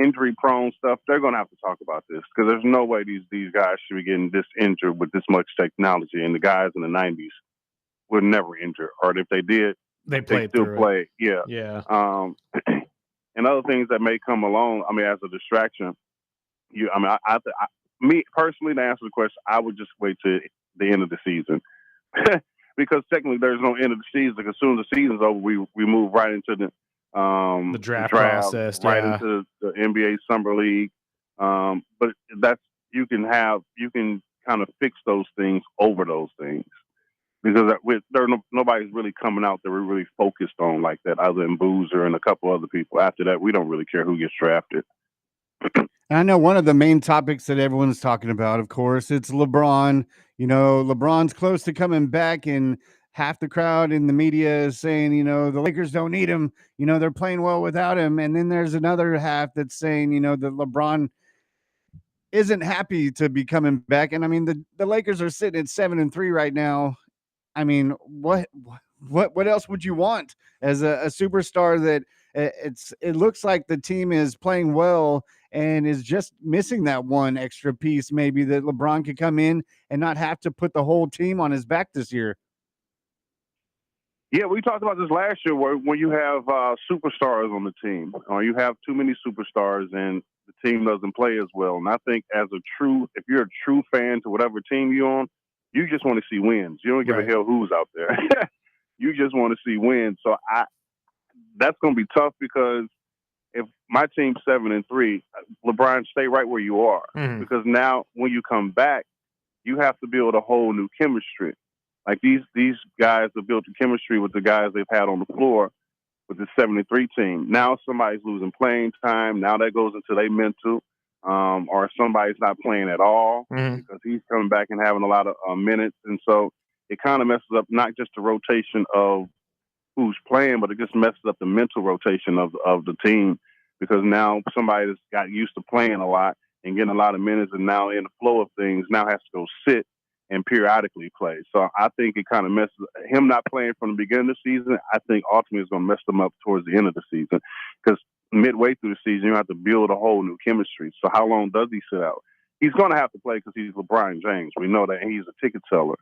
Injury prone stuff, they're going to have to talk about this because there's no way these guys should be getting this injured with this much technology. And the guys in the 90s were never injured, or if they did, they still play. Yeah. And other things that may come along. I mean, as a distraction, me personally, to answer the question, I would just wait to the end of the season because technically there's no end of the season. Because as soon as the season's over, we move right into the draft process, into the NBA Summer League. But you can kind of fix those things over those things because nobody's really coming out that we're really focused on like that, other than Boozer and a couple other people. After that, we don't really care who gets drafted. And I know one of the main topics that everyone's talking about, of course, it's LeBron. You know, LeBron's close to coming back, and half the crowd in the media is saying, you know, the Lakers don't need him. You know, they're playing well without him. And then there's another half that's saying, you know, that LeBron isn't happy to be coming back. And I mean, the Lakers are sitting at 7-3 right now. I mean, what else would you want as a superstar that it looks like the team is playing well and is just missing that one extra piece, maybe that LeBron could come in and not have to put the whole team on his back this year. Yeah, we talked about this last year when you have superstars on the team, or you have too many superstars and the team doesn't play as well. And I think if you're a true fan to whatever team you're on, you just want to see wins. You don't give a hell who's out there. You just want to see wins. So that's going to be tough because if my team's 7-3, LeBron, stay right where you are. Because now when you come back, you have to build a whole new chemistry. Like these guys have built the chemistry with the guys they've had on the floor with the 73 team. Now somebody's losing playing time. Now that goes into their mental. Or somebody's not playing at all because he's coming back and having a lot of minutes. And so it kind of messes up not just the rotation of who's playing, but it just messes up the mental rotation of the team because now somebody that's got used to playing a lot and getting a lot of minutes and now in the flow of things now has to go sit and periodically play. So I think it kind of messes him not playing from the beginning of the season. I think ultimately is going to mess them up towards the end of the season because midway through the season, you have to build a whole new chemistry. So how long does he sit out? He's going to have to play because he's LeBron James. We know that, and he's a ticket seller.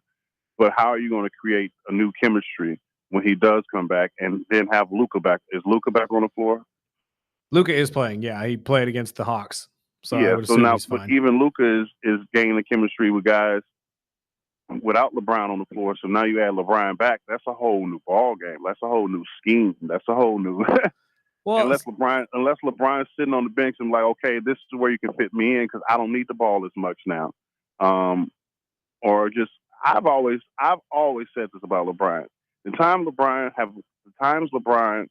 But how are you going to create a new chemistry when he does come back and then have Luka back? Is Luka back on the floor? Luka is playing. Yeah, he played against the Hawks. So I would So assume now, he's but fine. even Luka is gaining chemistry with guys without LeBron on the floor. So now you add LeBron back. That's a whole new ball game. That's a whole new scheme. That's a whole new. Well, unless LeBron's sitting on the bench and like, okay, this is where you can fit me in because I don't need the ball as much now. Or just I've always said this about LeBron. The times LeBron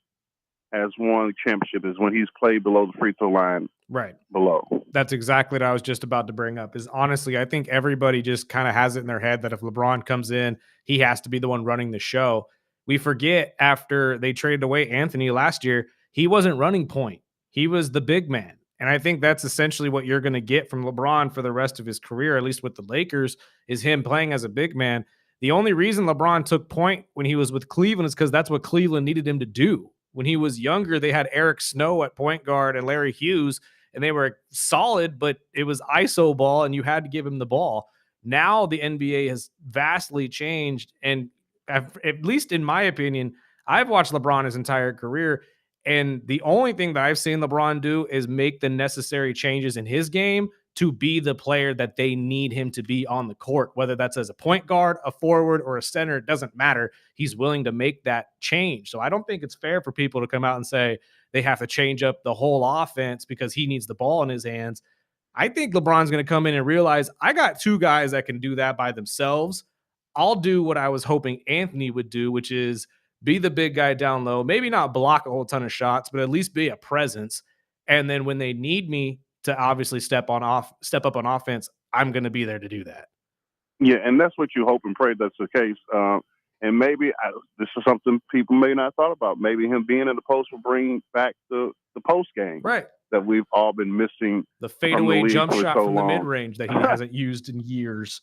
has won a championship is when he's played below the free throw line. right. Below. That's exactly what I was just about to bring up. Is honestly, I think everybody just kind of has it in their head that if LeBron comes in, he has to be the one running the show. We forget after they traded away Anthony last year, he wasn't running point. He was the big man. And I think that's essentially what you're going to get from LeBron for the rest of his career, at least with the Lakers, is him playing as a big man. The only reason LeBron took point when he was with Cleveland is because that's what Cleveland needed him to do. When he was younger, they had Eric Snow at point guard and Larry Hughes, and they were solid, but it was ISO ball and you had to give him the ball. Now the NBA has vastly changed. And at least in my opinion, I've watched LeBron his entire career. And the only thing that I've seen LeBron do is make the necessary changes in his game to be the player that they need him to be on the court, whether that's as a point guard, a forward, or a center, it doesn't matter. He's willing to make that change. So I don't think it's fair for people to come out and say they have to change up the whole offense because he needs the ball in his hands. I think LeBron's going to come in and realize I got two guys that can do that by themselves. I'll do what I was hoping Anthony would do, which is be the big guy down low, maybe not block a whole ton of shots, but at least be a presence. And then when they need me to obviously step up on offense, I'm going to be there to do that. Yeah, and that's what you hope and pray that's the case. And maybe this is something people may not have thought about. Maybe him being in the post will bring back the post game Right. that we've all been missing. The fadeaway jump shot from the long. mid-range that he hasn't used in years.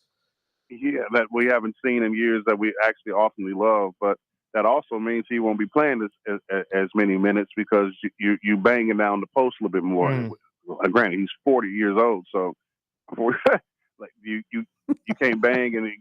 Yeah, that we haven't seen in years that we actually awesomely love. But that also means he won't be playing as many minutes because you banging down the post a little bit more. Granted, he's 40 years old, so like you can't bang and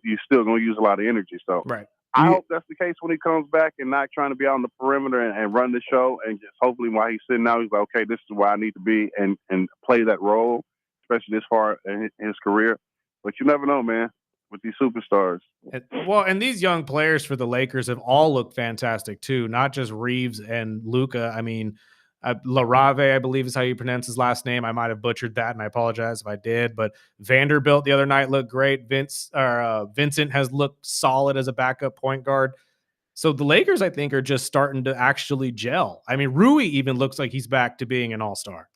you're still going to use a lot of energy. So right. I hope that's the case when he comes back and not trying to be out on the perimeter and run the show. And just hopefully while he's sitting out, he's like, okay, this is where I need to be and play that role, especially this far in his career. But you never know, man, with these superstars. And these young players for the Lakers have all looked fantastic too, not just Reeves and Luka. I mean, Larave, I believe is how you pronounce his last name. I might have butchered that, and I apologize if I did. But Vanderbilt the other night looked great. Vincent has looked solid as a backup point guard. So the Lakers, I think, are just starting to actually gel. I mean, Rui even looks like he's back to being an all-star.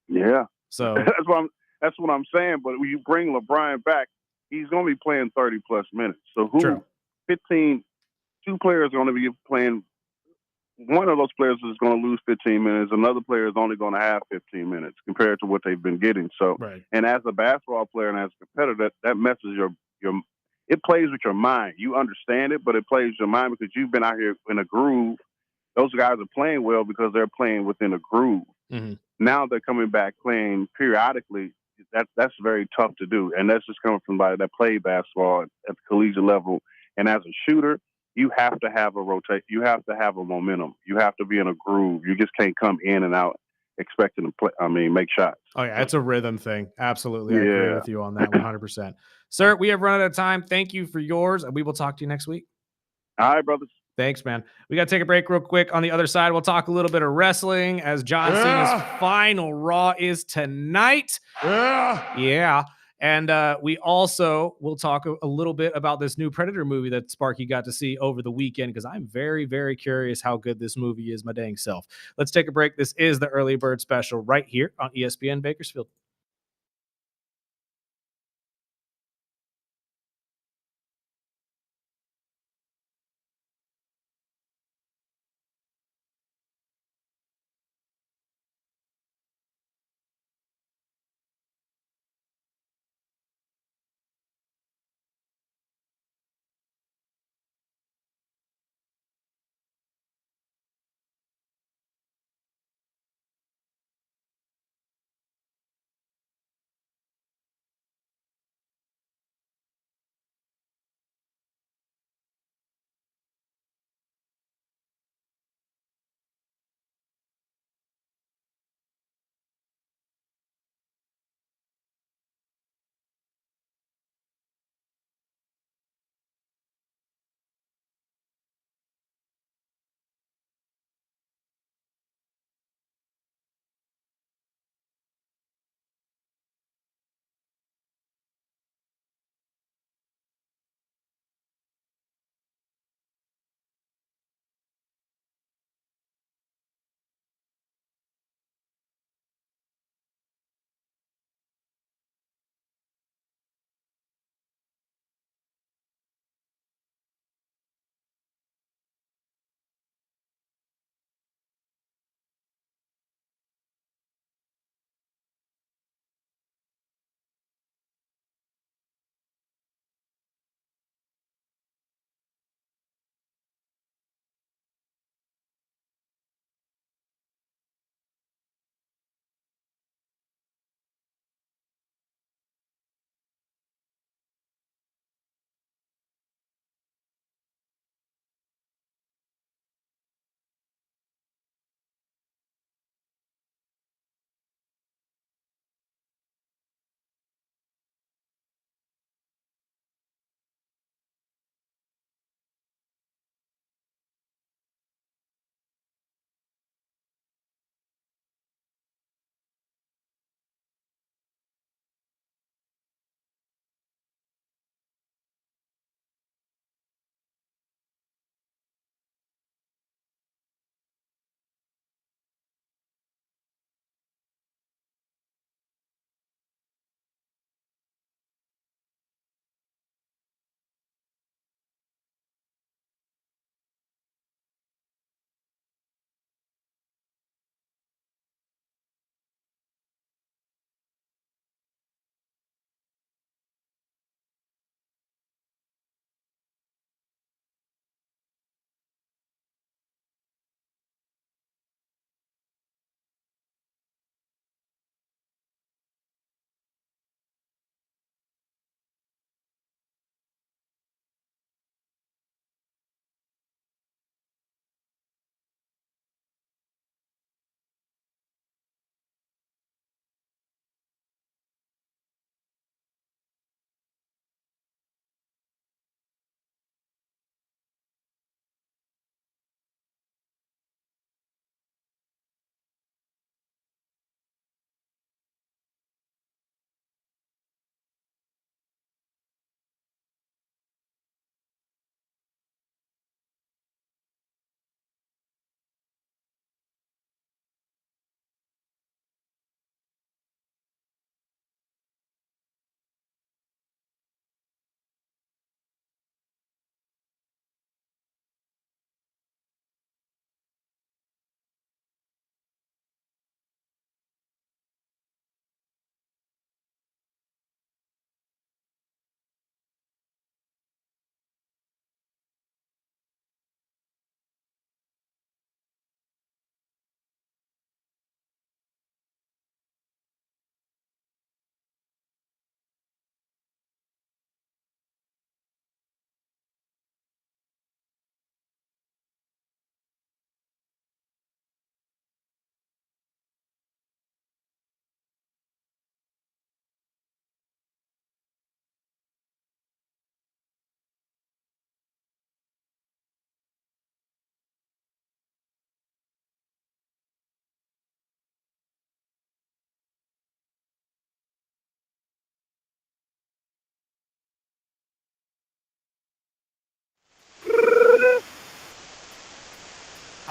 Yeah. So that's what I'm saying. But when you bring LeBron back, he's going to be playing 30-plus minutes. So True. 2 players are going to be playing. One of those players is going to lose 15 minutes. Another player is only going to have 15 minutes compared to what they've been getting. So, right. And as a basketball player and as a competitor, that messes it plays with your mind. You understand it, but it plays with your mind because you've been out here in a groove. Those guys are playing well because they're playing within a groove. Mm-hmm. Now they're coming back playing periodically. That's very tough to do. And that's just coming from somebody that played basketball at the collegiate level. And as a shooter, you have to have a rotate. You have to have a momentum. You have to be in a groove. You just can't come in and out expecting to play. Make shots. Oh yeah, it's a rhythm thing. Absolutely, I agree with you on that 100%. Sir, we have run out of time. Thank you for yours, and we will talk to you next week. All right, brothers. Thanks, man. We got to take a break real quick. On the other side, we'll talk a little bit of wrestling as John Cena's final Raw is tonight. Yeah. And we also will talk a little bit about this new Predator movie that Sparky got to see over the weekend because I'm very, very curious how good this movie is, my dang self. Let's take a break. This is the Early Bird Special right here on ESPN Bakersfield.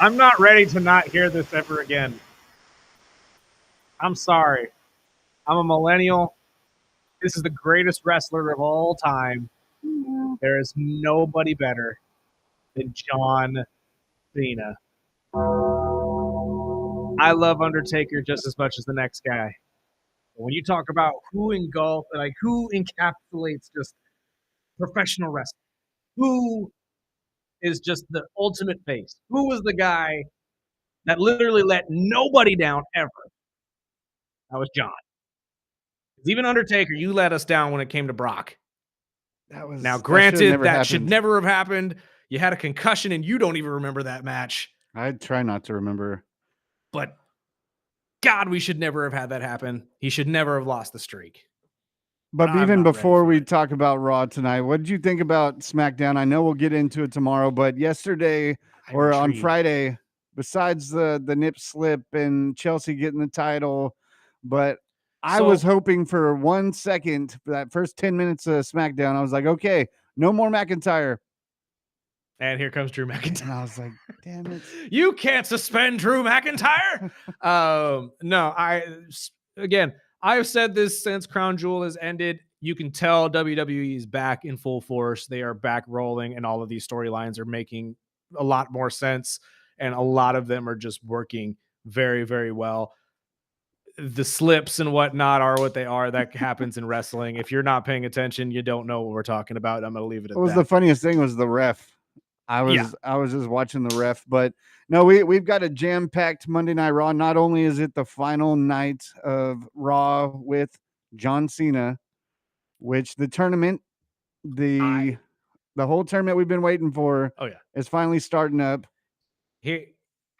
I'm not ready to not hear this ever again. I'm sorry. I'm a millennial. This is the greatest wrestler of all time. There is nobody better than John Cena. I love Undertaker just as much as the next guy. When you talk about who encapsulates just professional wrestling, who is just the ultimate face, who was the guy that literally let nobody down ever? That was John. Even Undertaker, you let us down when it came to Brock. Now, granted, that should never have happened. You had a concussion and you don't even remember that match. I try not to remember. But God, we should never have had that happen. He should never have lost the streak. But even before we talk about Raw tonight, what did you think about SmackDown? I know we'll get into it tomorrow, but yesterday or on Friday, besides the nip slip and Chelsea getting the title, but I was hoping for 1 second for that first 10 minutes of SmackDown. I was like, okay, no more McIntyre. And here comes Drew McIntyre. And I was like, damn it. You can't suspend Drew McIntyre. I've said this since Crown Jewel has ended. You can tell WWE is back in full force. They are back rolling, and all of these storylines are making a lot more sense, and a lot of them are just working very, very well. The slips and whatnot are what they are. That happens in wrestling. If you're not paying attention, you don't know what we're talking about. I'm going to leave it at that. What was the funniest thing was the ref. I was just watching the ref, but no, we've got a jam-packed Monday Night Raw. Not only is it the final night of Raw with John Cena, which the tournament, the whole tournament we've been waiting for, is finally starting up.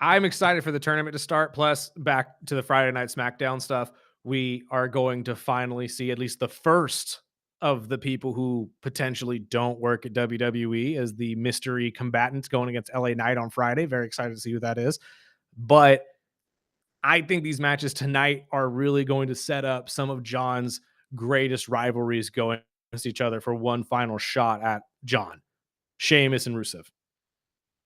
I'm excited for the tournament to start. Plus, back to the Friday Night SmackDown stuff, we are going to finally see at least the first of the people who potentially don't work at WWE as the mystery combatants going against LA Knight on Friday. Very excited to see who that is. But I think these matches tonight are really going to set up some of John's greatest rivalries going against each other for one final shot at John, Sheamus, and Rusev.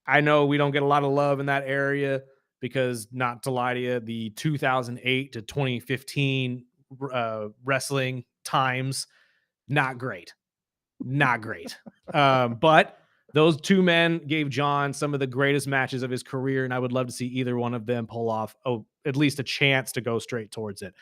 I know we don't get a lot of love in that area because, not to lie to you, the 2008 to 2015 wrestling times, not great. But those two men gave John some of the greatest matches of his career, and I would love to see either one of them pull off at least a chance to go straight towards it.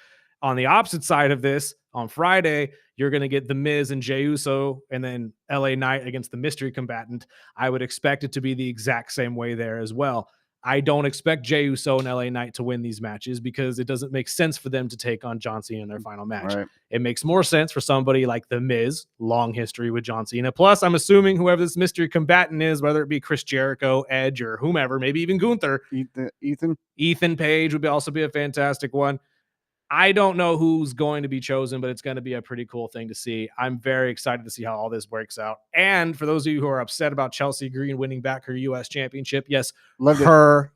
On the opposite side of this, on Friday, you're going to get The Miz and Jey Uso, and then LA Knight against the mystery combatant. I would expect it to be the exact same way there as well. I don't expect Jey Uso and LA Knight to win these matches because it doesn't make sense for them to take on John Cena in their final match. Right. It makes more sense for somebody like The Miz, long history with John Cena. Plus, I'm assuming whoever this mystery combatant is, whether it be Chris Jericho, Edge, or whomever, maybe even Gunther. Ethan Page would also be a fantastic one. I don't know who's going to be chosen, but it's going to be a pretty cool thing to see. I'm very excited to see how all this works out. And for those of you who are upset about Chelsea Green winning back her U.S. championship, yes, her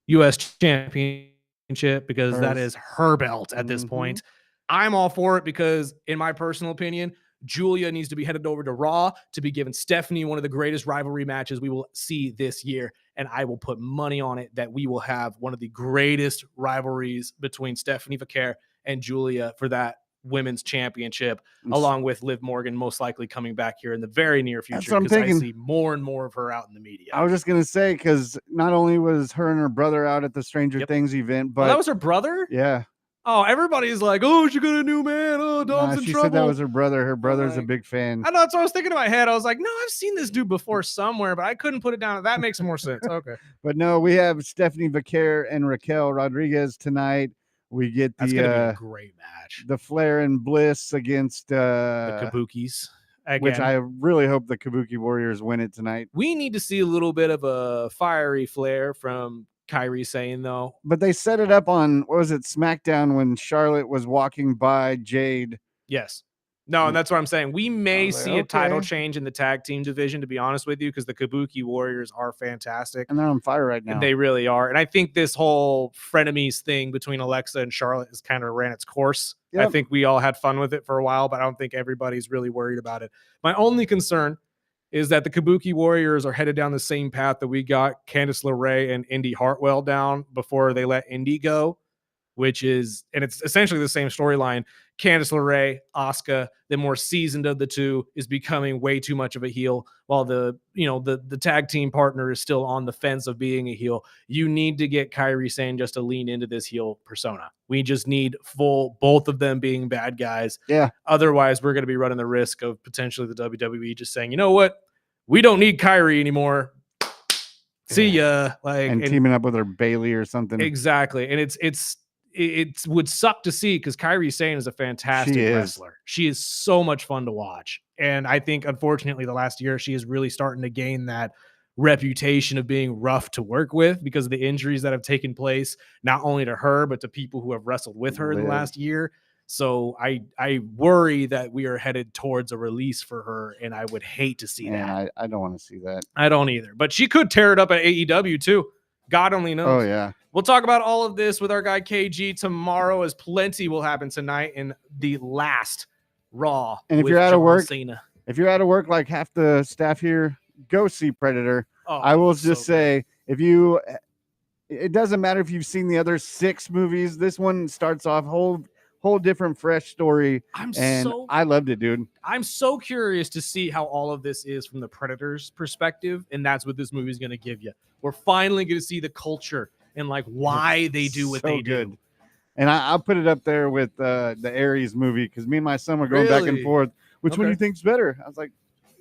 U.S. championship, because that is her belt at this point. I'm all for it because, in my personal opinion, Julia needs to be headed over to Raw to be given Stephanie one of the greatest rivalry matches we will see this year. And I will put money on it that we will have one of the greatest rivalries between Stephanie Vaquer and Julia for that women's championship, along with Liv Morgan most likely coming back here in the very near future, because I see more and more of her out in the media. I was just going to say, because not only was her and her brother out at the Stranger Things event, but that was her brother? Yeah. Oh, everybody's like, oh, she got a new man. Oh, Dom's in trouble. She said that was her brother. Her brother's a big fan. I know. That's what I was thinking in my head. I was like, no, I've seen this dude before somewhere, but I couldn't put it down. That makes more sense. Okay. But no, we have Stephanie Vaquer and Raquel Rodriguez tonight. We get That's going to be a great match. The Flair and Bliss against the Kabukis. Again. Which I really hope the Kabuki Warriors win it tonight. We need to see a little bit of a fiery Flair from Kairi Sane, though. But they set it up on, what was it, SmackDown, when Charlotte was walking by Jade. Yes. No, and that's what I'm saying. We may see a title change in the tag team division, to be honest with you, because the Kabuki Warriors are fantastic. And they're on fire right now. And they really are. And I think this whole frenemies thing between Alexa and Charlotte has kind of ran its course. Yep. I think we all had fun with it for a while, but I don't think everybody's really worried about it. My only concern is that the Kabuki Warriors are headed down the same path that we got Candice LeRae and Indy Hartwell down before they let Indy go, which is, and it's essentially the same storyline. Candice LeRae, Asuka, the more seasoned of the two, is becoming way too much of a heel, while the tag team partner is still on the fence of being a heel. You need to get Kairi Sane just to lean into this heel persona. We just need both of them being bad guys. Yeah. Otherwise, we're going to be running the risk of potentially the WWE just saying, you know what? We don't need Kairi anymore. See ya. And teaming up with her Bailey or something. Exactly. And it would suck to see, because Kairi Sane is a fantastic wrestler. She is so much fun to watch. And I think, unfortunately, the last year, she is really starting to gain that reputation of being rough to work with because of the injuries that have taken place, not only to her, but to people who have wrestled with her in the last year. So I worry that we are headed towards a release for her, and I would hate to see that. I don't want to see that. I don't either. But she could tear it up at AEW too. God only knows. Oh, yeah. We'll talk about all of this with our guy KG tomorrow, as plenty will happen tonight in the last Raw. And if you're out of work, like half the staff here, go see Predator. I will just say, it doesn't matter if you've seen the other 6 movies. This one starts off whole different, fresh story. I loved it, dude. I'm so curious to see how all of this is from the Predator's perspective, and that's what this movie is going to give you. We're finally going to see the culture and like why they do what they do. And I'll put it up there with the Ares movie, because me and my son were going back and forth. Which one do you think's better? I was like,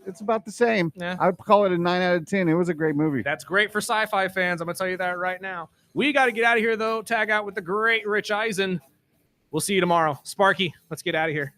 it's about the same. Yeah. I'd call it a 9 out of 10. It was a great movie. That's great for sci-fi fans. I'm going to tell you that right now. We got to get out of here, though. Tag out with the great Rich Eisen. We'll see you tomorrow. Sparky, let's get out of here.